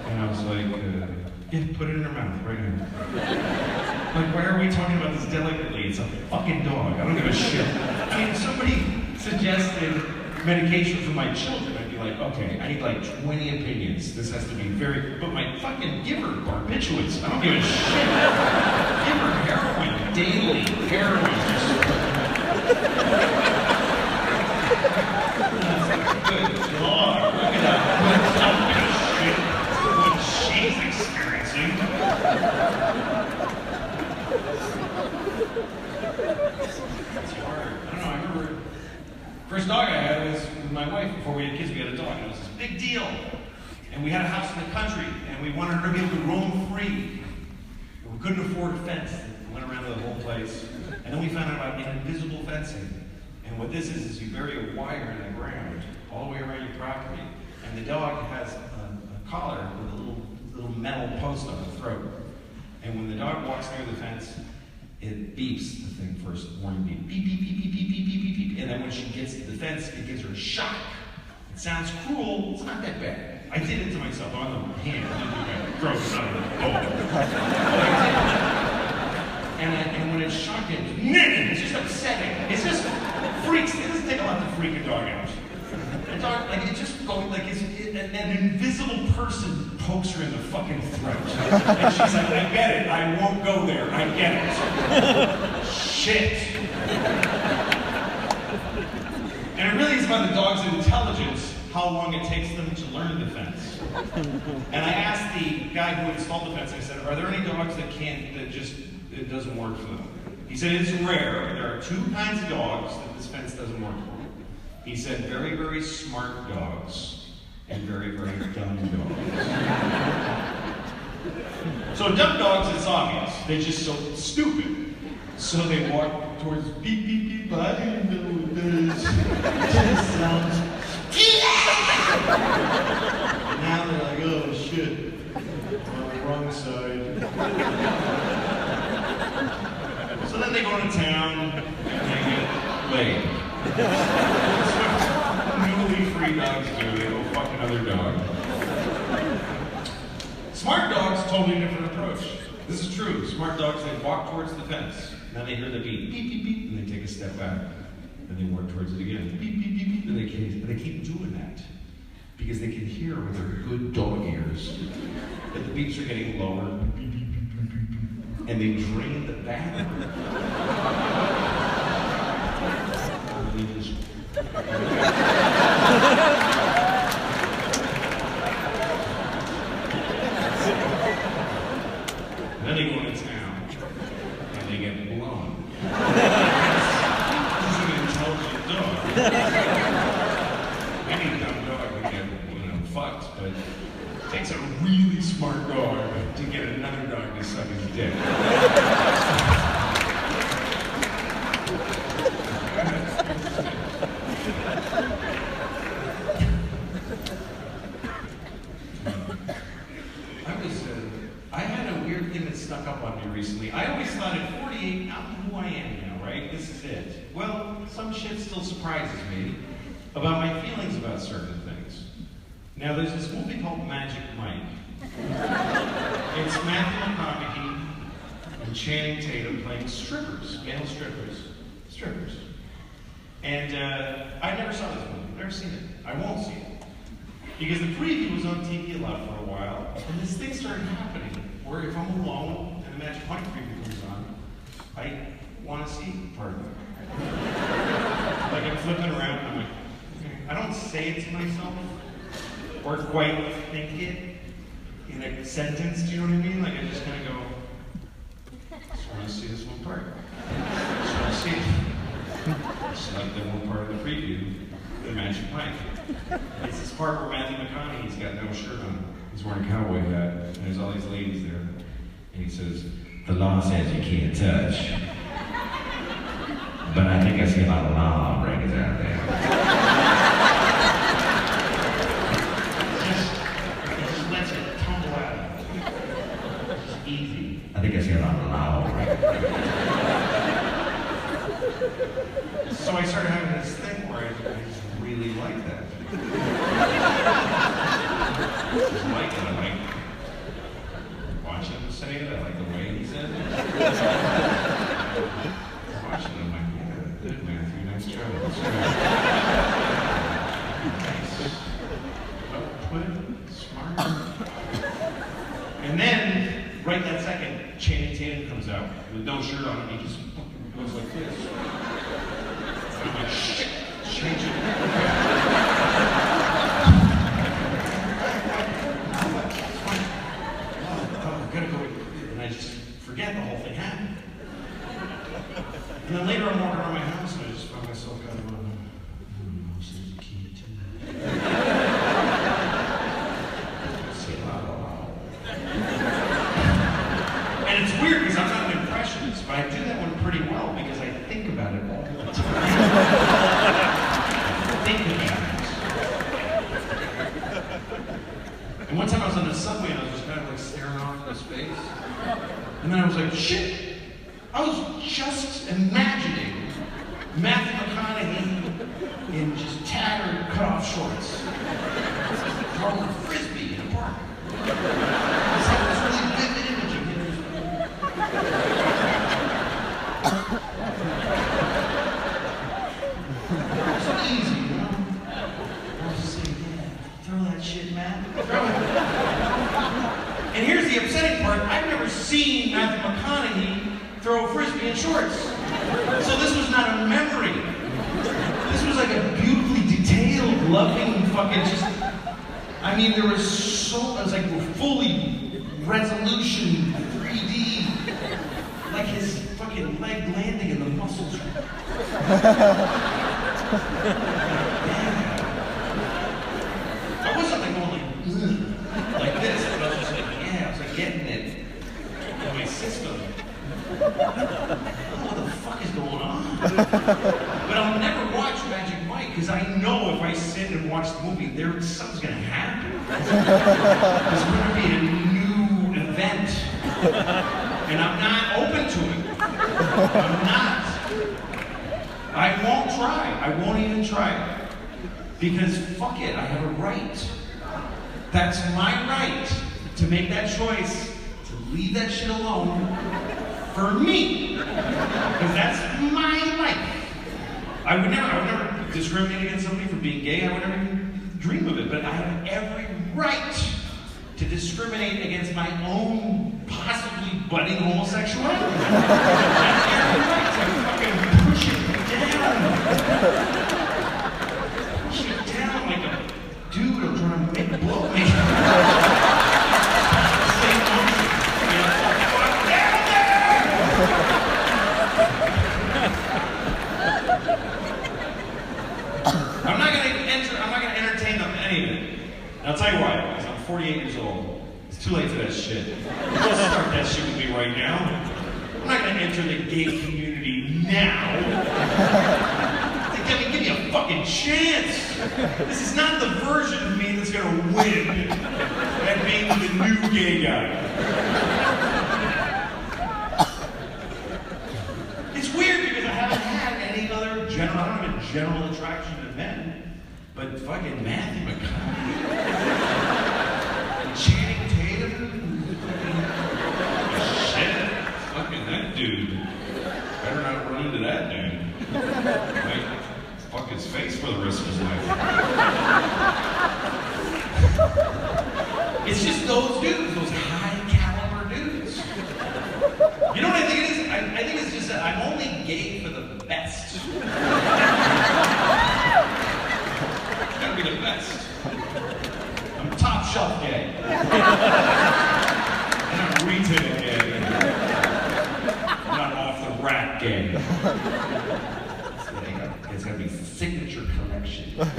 And I was like, yeah, put it in her mouth right now. Like, why are we talking about this delicately? It's a fucking dog. I don't give a shit. I mean, if somebody suggested medication for my children, I'd be like, okay, I need like 20 opinions. This has to be very, but my fucking give her barbiturates. I don't give a shit. Give her heroin daily. Heroin. Good Lord, look at that. Shit. What she's experiencing. It's hard. I don't know, I remember first dog I had was with my wife. Before we had kids, we had a dog. And it was this big deal. And we had a house in the country, and we wanted her to be able to roam free. And we couldn't afford a fence. We went around the whole place. And then we found out about invisible fencing. And what this is you bury a wire in the ground all the way around your property. And the dog has a collar with a little metal post on the throat. And when the dog walks near the fence, it beeps the thing first, warning beep, beep, beep, beep, beep, beep, beep, beep, beep, beep. And then when she gets to the fence, it gives her a shock. It sounds cruel, it's not that bad. I did it to myself on the hand, I didn't do my throat, not on the and when it's shocking, it's just upsetting. It's just freaks. It doesn't take a lot to freak a dog out. A dog, like, it's just going, like, an invisible person pokes her in the fucking throat. And she's like, I get it, I won't go there, I get it. Shit. And it really is about the dog's intelligence, how long it takes them to learn the fence. And I asked the guy who installed the fence, I said, are there any dogs that it doesn't work for them? He said, it's rare. There are 2 kinds of dogs that this fence doesn't work for. He said, very, very smart dogs and very, very dumb dogs. So dumb dogs, it's obvious. They're just so stupid. So they walk towards beep, beep, beep, I didn't know what this. It just sounds. Now they're like, oh shit, I'm on the wrong side. So then they go to town and they get laid. That's what newly free dogs do. They go fuck another dog. Smart dogs, totally different approach. This is true. Smart dogs, they walk towards the fence. Then they hear the beep, beep, beep, beep, and they take a step back. Then they walk towards it again. Beep, beep, beep, beep, and they keep doing that. Because they can hear with their good dog ears that the beeps are getting lower. Beep, beep, beep, beep, beep, beep. And they drain the battery. And they just... Then they go into town and they get blown. This is an intelligent dog. Any dumb dog would get, fucked, but it takes a really smart dog to get another dog to suck his dick. I had a weird thing that stuck up on me recently. I always thought at 48, I'm who I am now, right? This is it. Well, some shit still surprises me about my feelings about certain things. Now, there's this movie called Magic Mike. It's Matthew McConaughey and Channing Tatum playing strippers, male strippers. And I never saw this movie, never seen it. I won't see it. Because the preview was on TV a lot for a while, and this thing started happening, where if I'm alone and the Magic Mike preview comes on, I want to see part of it. Like I'm flipping around and I'm like, okay. I don't say it to myself, or quite think it in a sentence, do you know what I mean? Like I just kind of go, just want to see this one part. Just want to see it. Just like the one part of the preview, the Magic Mike. It's this part where Matthew McConaughey's got no shirt on. He's wearing a cowboy hat, and there's all these ladies there. And he says, the law says you can't touch. But I think I see a lot of law breakers out there. It just lets it tumble out. It's easy. I think I see a lot of law breakers. So I started having this thing where I really like that. I just like it. I like watching him say it. I like the way he said it. Watching him, I'm like, yeah, good Matthew, nice job. That's good. Nice. Well put, smart. And then, right that second, Channing Tatum comes out with no shirt on, and he just goes like this. I'm like, shit, change it. And I just forget the whole thing happened. And then later I'm walking around my house and I just found myself kind of going, there's a key to that. And it's weird because I'm not an impressionist, but I do that one pretty well because I think about it all the time. Think about it. And one time I was on the subway and I was just kind of like staring off into space. And then I was like, shit! I was just imagining Matthew McConaughey in just tattered, cut-off shorts, throwing a frisbee in a park. It's like this really vivid image of him. It's easy, you know? I was just saying, yeah, throw that shit, man. Throw it. And here's the upsetting part. I've never seen Matthew McConaughey throw a frisbee in shorts. So this was not a memory. This was like a beautifully detailed, loving fucking just... I mean, there was so... It was like fully resolution, 3D. Like his fucking leg landing and the muscles. I wasn't like going like this, but I was just like, yeah, I was like getting it in my system. I don't know what the fuck is going on. But I'll never watch Magic Mike because I know if I sit and watch the movie, something's gonna happen. There's gonna be a new event. And I'm not open to it. I'm not. I won't try. I won't even try. Because fuck it, I have a right. That's my right to make that choice, to leave that shit alone for me. Because that's my life. I would never discriminate against somebody for being gay. I would never even dream of it. But I have every right to discriminate against my own possibly budding homosexuality. I have every right to fucking push it down. Push it down like a dude I'm trying to make blow me. I'm not gonna entertain them any of it. And I'll tell you why, because I'm 48 years old. It's too late for that shit. Don't start that shit with me right now. I'm not gonna enter the gay community now. Give me a fucking chance. This is not the version of me that's gonna win at being the new gay guy. It's weird because I haven't had any other general, I don't have a general attraction to men, but fucking Matthew McConaughey and Channing Tatum, shit, fucking that dude. Better not run into that dude. Might fuck his face for the rest of his life. It's just those dudes, those high caliber dudes. You know what I think it is? I think it's just that I'm only gay for the best. Gotta be the best. I'm top shelf gay. And I'm retail gay. Not off the rack gay. It's gotta be signature collection. Because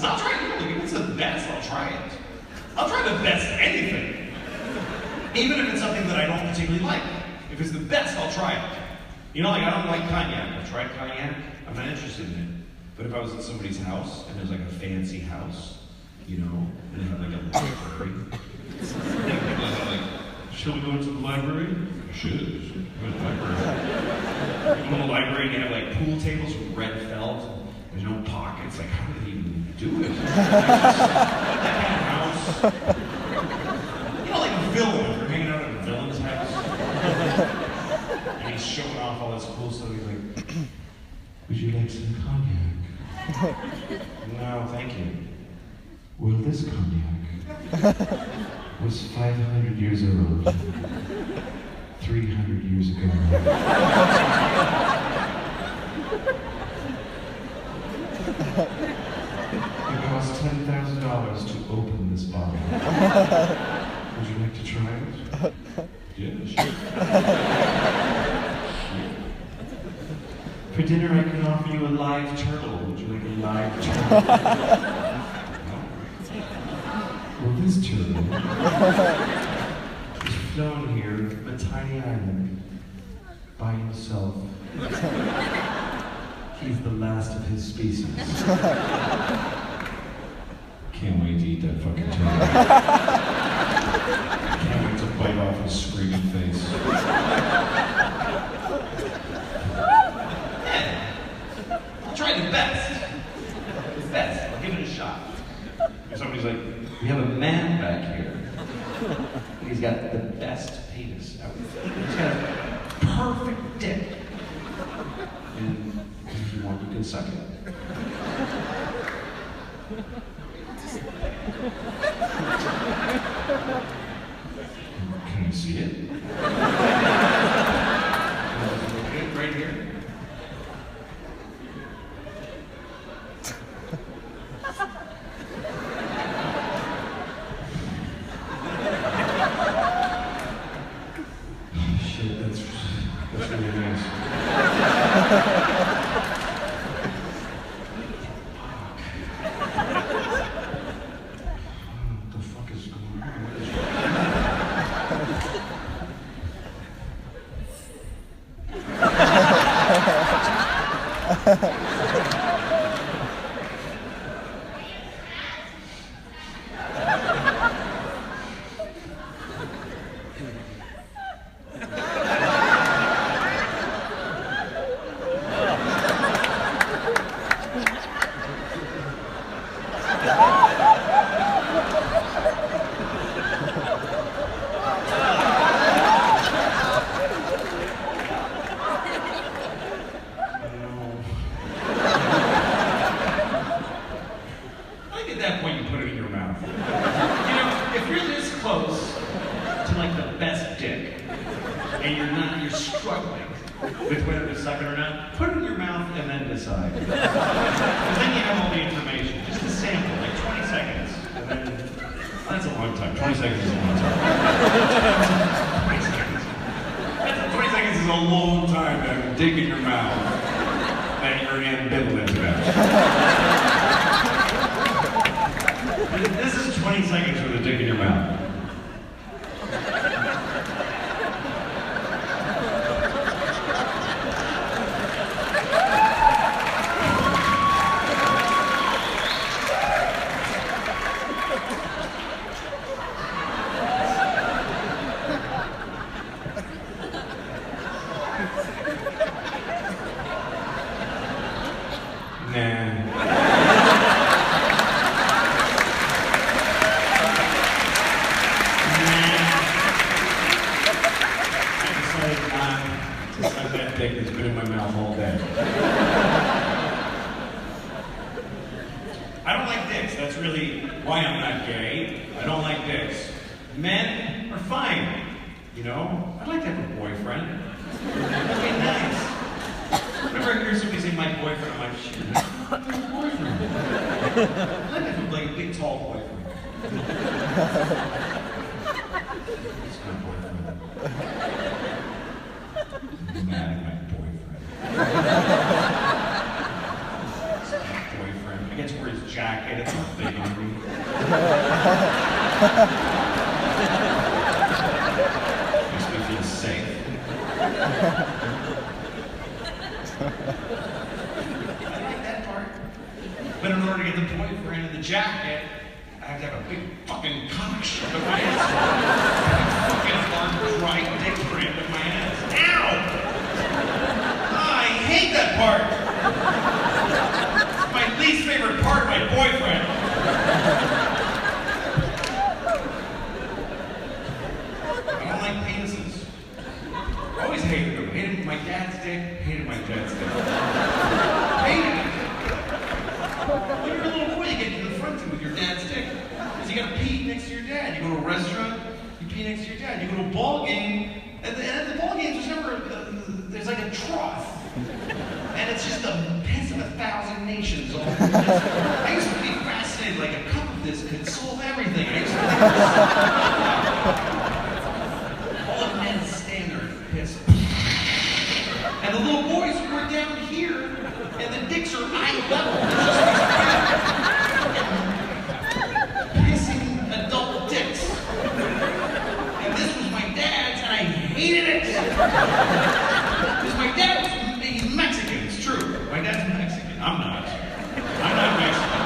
I'll try it. If it's the best, I'll try it. I'll try the best anything. Even if it's something that I don't particularly like. If it's the best, I'll try it. You know, like I don't like cognac. I've tried cognac. I'm not interested in it. But if I was at somebody's house and there's like a fancy house, you know, and they have like a library. Like, shall we go into the library? Should. Go to the library. You go to the library and you have like pool tables with red felt. There's no pockets. Like, how do they even do it? That kind of house. You know, like a villain. If you're hanging out at a villain's house. And he's showing off all this cool stuff. He's like, would you like some cognac? No, thank you. Well, this cognac was 500 years old. 300 years ago. It cost $10,000 to open this bottle. Would you like to try it? Yeah, sure. For dinner, I can offer you a live turtle. Would you like a live turtle? Well, this turtle was flown here from a tiny island by himself. He's the last of his species. Can't wait to eat that fucking turtle. Can't wait to bite off his screaming face. I'll try the best. The best. I'll give it a shot. If somebody's like, we have a man back here. And he's got the best penis ever. He's got a perfect dick. And if you want, you can suck it. Can you see it? Right here. Shit, that's really nice. What the fuck is going on? With whether to suck it or not, put it in your mouth and then decide. And then you have all the information. Just a sample, like 20 seconds. And then, that's a long time. 20 seconds is a long time. 20 seconds. 20 seconds is a long time to dig in your mouth and you're ambivalent about it. This is 20 seconds with a dick in your mouth. I don't like dicks. That's really why I'm not gay. I don't like dicks. Men are fine. You know? I'd like to have a boyfriend. That'd be nice. Whenever I hear somebody say my boyfriend, I'm like, shit, my boyfriend. I'd like to have like a big, tall boyfriend. It's my boyfriend. I'm mad at my boyfriend. I get to wear his jacket, it's not big on me. Makes me feel safe. I like that part. But in order to get the boyfriend and the jacket, I have to have a big fucking cock shoved in my ass. A fucking hard, dry dick print in my ass. Ow! Oh, I hate that part! My least favorite part of my boyfriend. I don't like penises. I always hated them. Hated my dad's dick. Hated my dad's dick. Hated it. When you're a little boy, you get to the front with your dad's dick. Because you gotta pee next to your dad. You go to a restaurant, you pee next to your dad. You go to a ball game, and at the ball games, there's never, there's like a trough. And it's just the piss of 1,000 nations. I used to be fascinated, like a cup of this could solve everything. I used to think all of men stand there and piss. And the little boys were down here, and the dicks are eye level. Pissing adult dicks. And this was my dad's, and I hated it. Because my dad was Mexican, it's true. My dad's Mexican. I'm not. I'm not Mexican.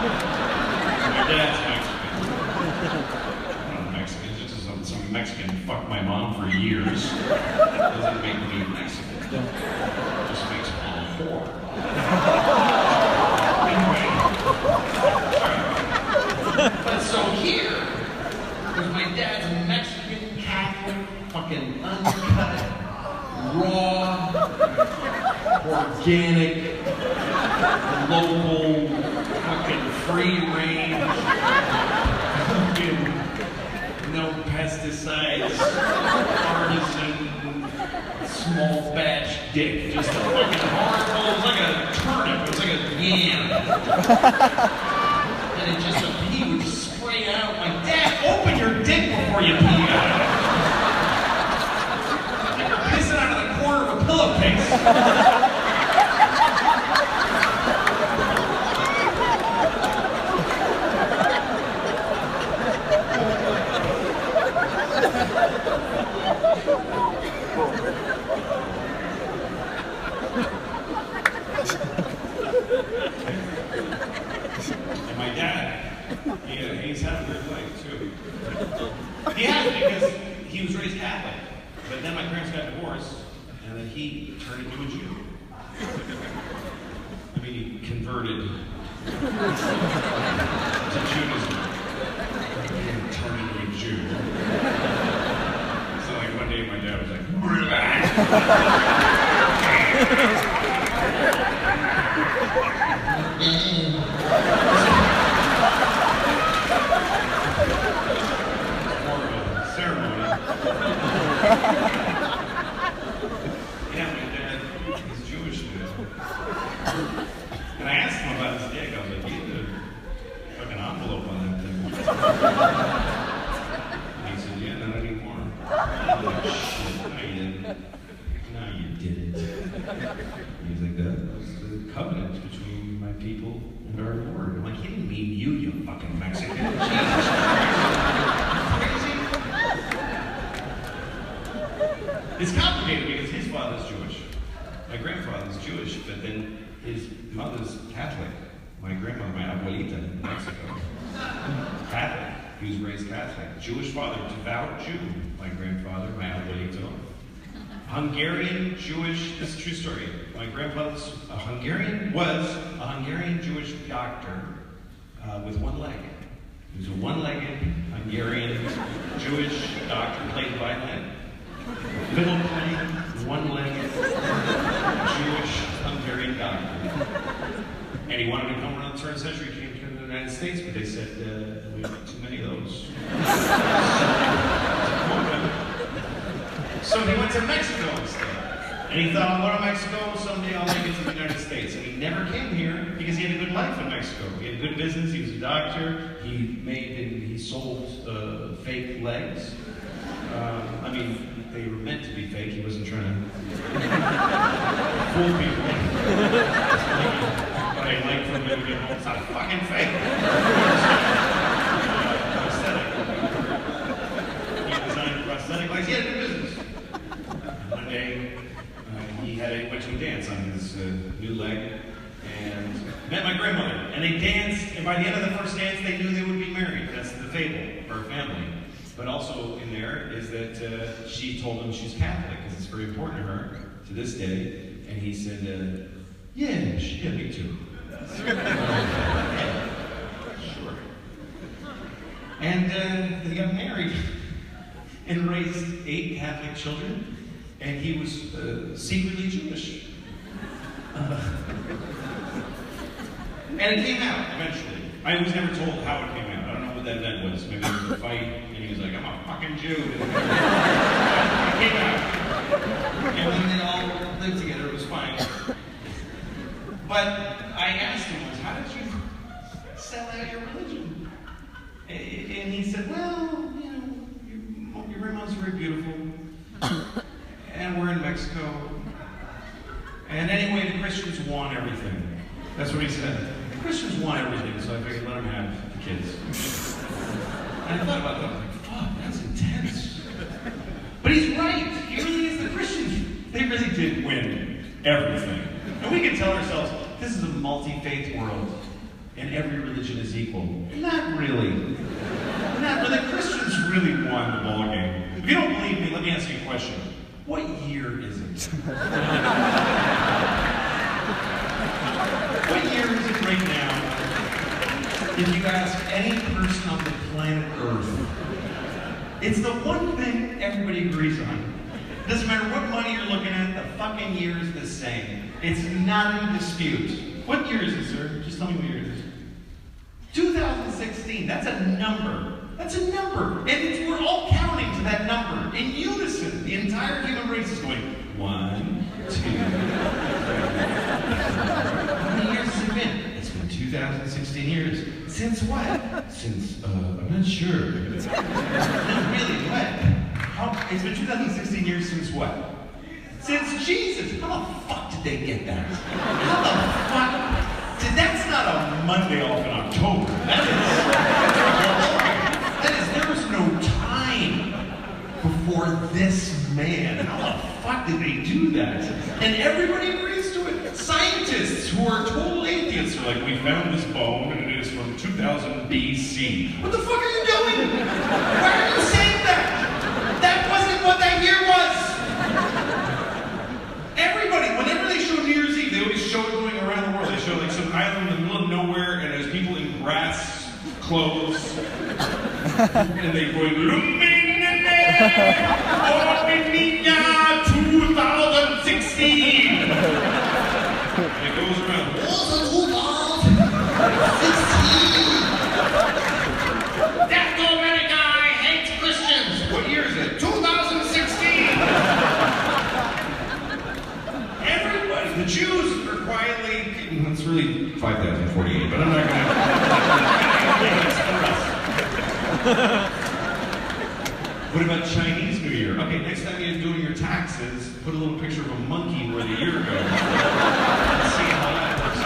My dad's Mexican. I'm not Mexican. Just as some Mexican fucked my mom for years. Doesn't make me Mexican. Just makes me a whore. Anyway. But so here, because my dad's Mexican, Catholic, fucking uncut, raw, organic, local, fucking free range, fucking no pesticides, artisan, small batch dick. Just a fucking hard, well, it was like a turnip, it was like a yam. And it just, the pee would spray out. Like, Dad, open your dick before you pee out. Like you're pissing out of the corner of a pillowcase. And my dad, he's had a weird life too. He has because he was raised Catholic, but then my parents got divorced, and then he turned into a Jew. I mean, he converted to Judaism. And turned into a Jew. So like one day my dad was like, ceremony. Yeah, my dad is Jewish now. And I asked him about his dick. I was like, you need a fucking envelope on that thing. And he said, yeah, not anymore. I was like, shit, no you didn't. No, you didn't. He's like, that was the covenant between my people and our Lord. I'm like, he didn't mean you, you fucking Mexican. Jesus Christ. It's complicated because his father's Jewish. My grandfather's Jewish, but then his mother's Catholic. My grandmother, my abuelita in Mexico. Catholic. He was raised Catholic. Jewish father, devout Jew. My grandfather, my abuelito. Hungarian Jewish, this is a true story. My grandfather's was a Hungarian Jewish doctor with one leg. He was a one-legged Hungarian Jewish doctor, played violin. Fiddle playing, one-legged Jewish Hungarian doctor. And he wanted to come around the turn of the century, he came to the United States, but they said, we have too many of those. So he went to Mexico instead. And he thought, I'll go to Mexico, someday I'll make it to the United States. And he never came here because he had a good life in Mexico. He had good business, he was a doctor, he sold fake legs. I mean, they were meant to be fake, he wasn't trying to fool people. But I like from him, it's not fucking fake. Prosthetic. He designed prosthetic legs, he had a good business. One day, he went to a dance on his new leg and met my grandmother. And they danced, and by the end of the first dance, they knew they would be married. That's the fable for a family. But also in there is that she told him she's Catholic, because it's very important to her to this day. And he said, yeah, me too. Yeah, sure. And they got married and raised 8 Catholic children. And he was secretly Jewish. And it came out eventually. I was never told how it came out. I don't know what that event was. Maybe there was a fight, and he was like, I'm a fucking Jew. It came out. And when they all lived together, it was fine. But I asked him once, how did you sell out your religion? And he said, well, you know, your grandma's very beautiful. And we're in Mexico. And anyway, the Christians want everything. That's what he said. The Christians want everything, so I figured let them have the kids. And I thought about that. I was like, fuck, that's intense. But he's right. He really is. The Christians, they really did win everything. And we can tell ourselves, this is a multi-faith world, and every religion is equal. Not really. Not really. The Christians really won the ball game. If you don't believe me, let me ask you a question. What year is it? What year is it right now? If you ask any person on the planet Earth, it's the one thing everybody agrees on. Doesn't matter what money you're looking at, the fucking year is the same. It's not in dispute. What year is it, sir? Just tell me what year it is. 2016, that's a number. That's a number. And we're all counting to that number in unison. The entire human race is going 1, 2, 3. How many years has it been? It's been 2016 years. Since what? Since, I'm not sure. No, really, what? It's been 2016 years since what? Since Jesus. How the fuck did they get that? How the fuck? That's not a Monday off in October. That is, there was no time before this man. How the fuck did they do that? And everybody agrees to it. Scientists who are total atheists are like, we found this bone and it is from 2000 BC. What the fuck are you doing? Why are you saying that? That wasn't what that year was. Everybody, whenever they show New Year's Eve, they always show it going around the world. They show like some island in the middle of nowhere and there's people in grass clothes. And they go, Luminene, Omnia 2016. And it goes around, also 2016. That Dominic guy hates Christians. What year is it? 2016. Everybody, the Jews are quietly, it's really 5,048, but I'm not going to. What about Chinese New Year? Okay, next time you're doing your taxes, put a little picture of a monkey where the year goes. Let's see how that works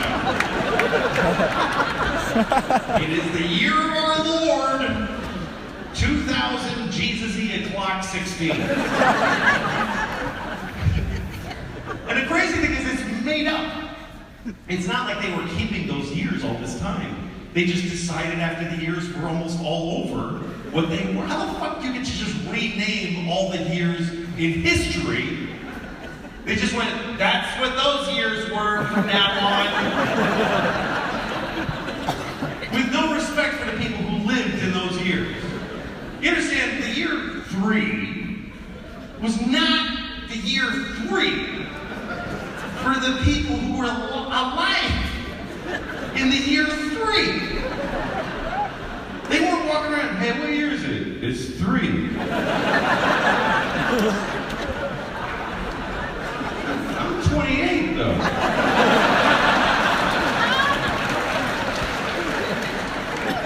out. It is the year of our Lord, 2000 Jesus-y o'clock 16. It's not like they were keeping those years all this time. They just decided after the years were almost all over what they were. How the fuck do you get to just rename all the years in history? They just went, that's what those years were from now on. With no respect for the people who lived in those years. You understand, the year 3 was not the year 3 for the people who were alive in the year 3. They weren't walking around, hey, what year is it? It's 3. I'm 28 though.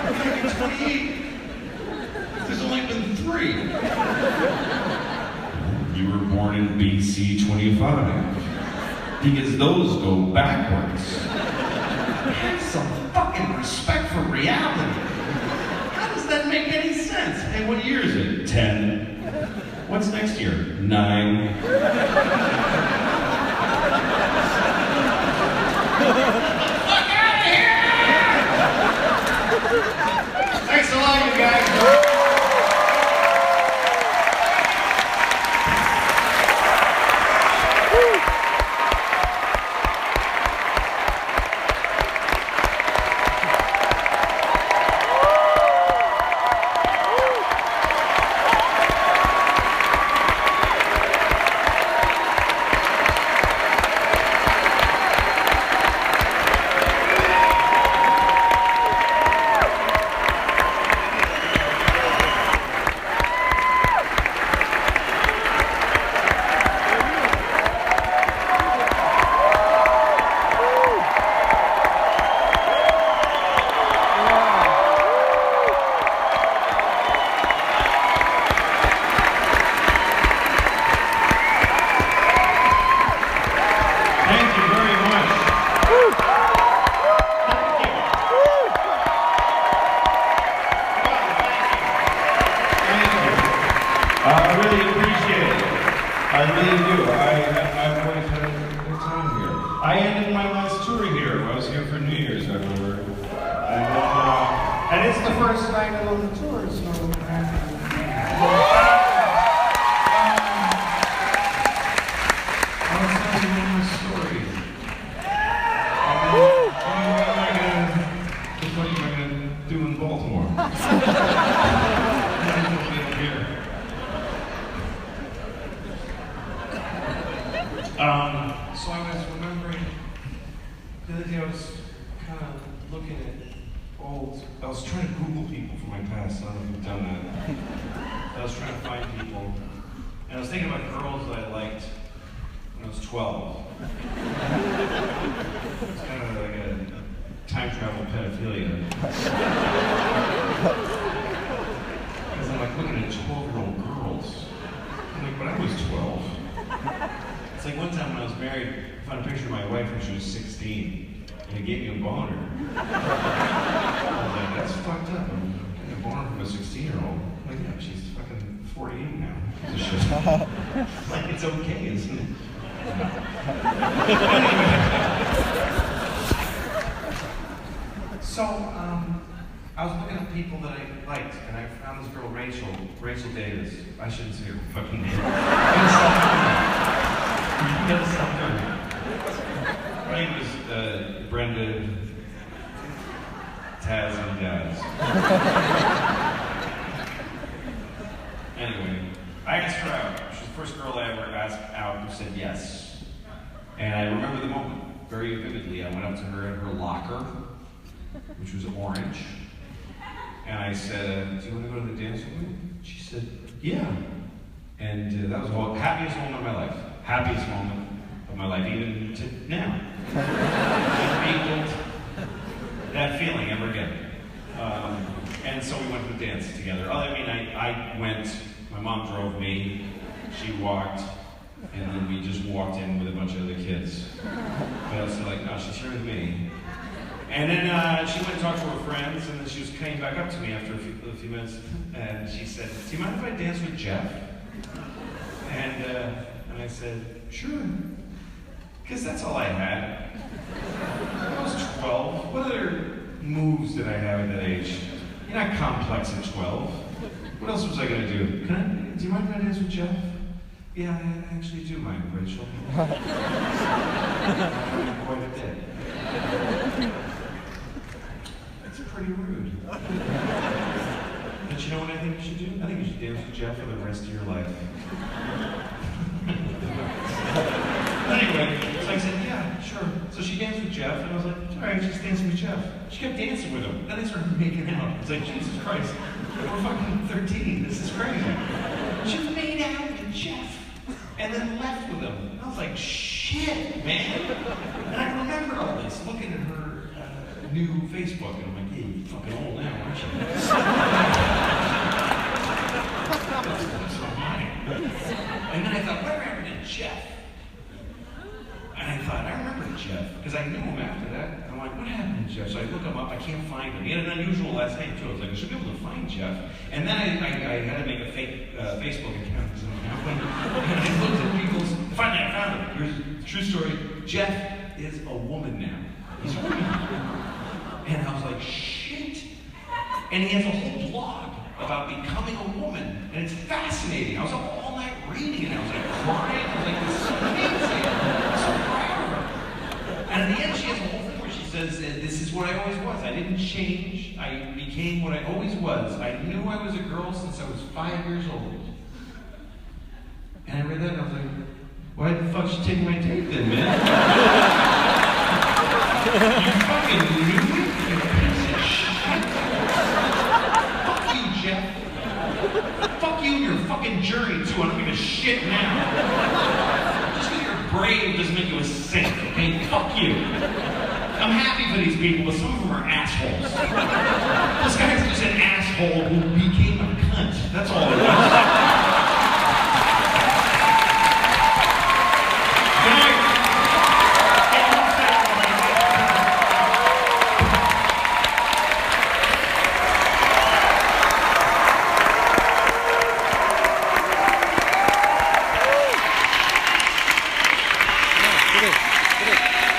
I'm 28. There's only been 3. You were born in BC 25. Because those go backwards. Have some fucking respect for reality. How does that make any sense? Hey, what year is it? 10. What's next year? 9. Fuck out of here! Thanks a lot, you guys. So I was remembering the other day I was kind of looking at old, I was trying to Google people from my past. I don't know if you've done that. I was trying to find people, and I was thinking about girls that I liked when I was 12. It's kind of like a time travel pedophilia. Because I'm like looking at 12-year-old girls. I'm like, but I was 12. It's like one time when I was married, I found a picture of my wife when she was 16, and it gave me a boner. I was like, that's fucked up. I'm getting a boner from a 16-year-old. I'm like, yeah, she's fucking 48 now. Like, it's okay, isn't it? So, I was looking at people that I liked, and I found this girl, Rachel Davis. I shouldn't say her fucking name. Her name was Brenda Taz and Daz. Anyway, I asked her out. She's the first girl I ever asked out who said yes. And I remember the moment very vividly. I went up to her in her locker, which was orange. And I said, do you want to go to the dance with me? She said, yeah. And that was the happiest moment of my life. Happiest moment of my life, even to now. Never that feeling ever again. And so we went to the dance together. I mean, I went, my mom drove me, she walked, and then we just walked in with a bunch of other kids. But I was like, no, she's here with me. And then she went and talked to her friends, and then she came back up to me after a few minutes, and she said, do you mind if I dance with Jeff? And I said, sure, because that's all I had. 12. What other moves did I have at that age? You're not complex at 12. What else was I going to do? Do you mind if I dance with Jeff? Yeah, I actually do mind, Rachel. Quite a bit. It's pretty rude. But you know what I think you should do? I think you should dance with Jeff for the rest of your life. Anyway, so I said, yeah, sure. So she danced with Jeff, and I was like, all right, she's dancing with Jeff. She kept dancing with him. Then they started making out. It's like, Jesus Christ, we're fucking 13. This is crazy. She made out with Jeff, and then left with him. And I was like, shit, man. And I remember all this, looking at her new Facebook, and I'm like, hey, you're fucking old now, aren't you? That's so funny. And then I thought, what happened to Jeff? And I thought, I remember Jeff, because I knew him after that. And I'm like, what happened to Jeff? So I look him up, I can't find him. He had an unusual last name, too. I was like, I should be able to find Jeff. And then I had to make a fake Facebook account. And I looked at people's, finally I found him. Here's a true story. Jeff is a woman now. He's a woman. And I was like, shit. And he has a whole blog about becoming a woman. And it's fascinating. I was up all night reading it. I was like crying. I was like, this is amazing. I'm so proud of her. And at the end, she has a whole thing where she says, this is what I always was. I didn't change. I became what I always was. I knew I was a girl since I was 5 years old. And I read that and I was like, why the fuck should you take my tape then, man? You fucking knew it? You piece of shit. Fuck you, Jeff. Fuck you and your fucking jury, too. I don't give a shit now. Just because you're brave doesn't make you a saint, okay? Fuck you. I'm happy for these people, but some of them are assholes. This guy's just an asshole who became a cunt. That's all it was.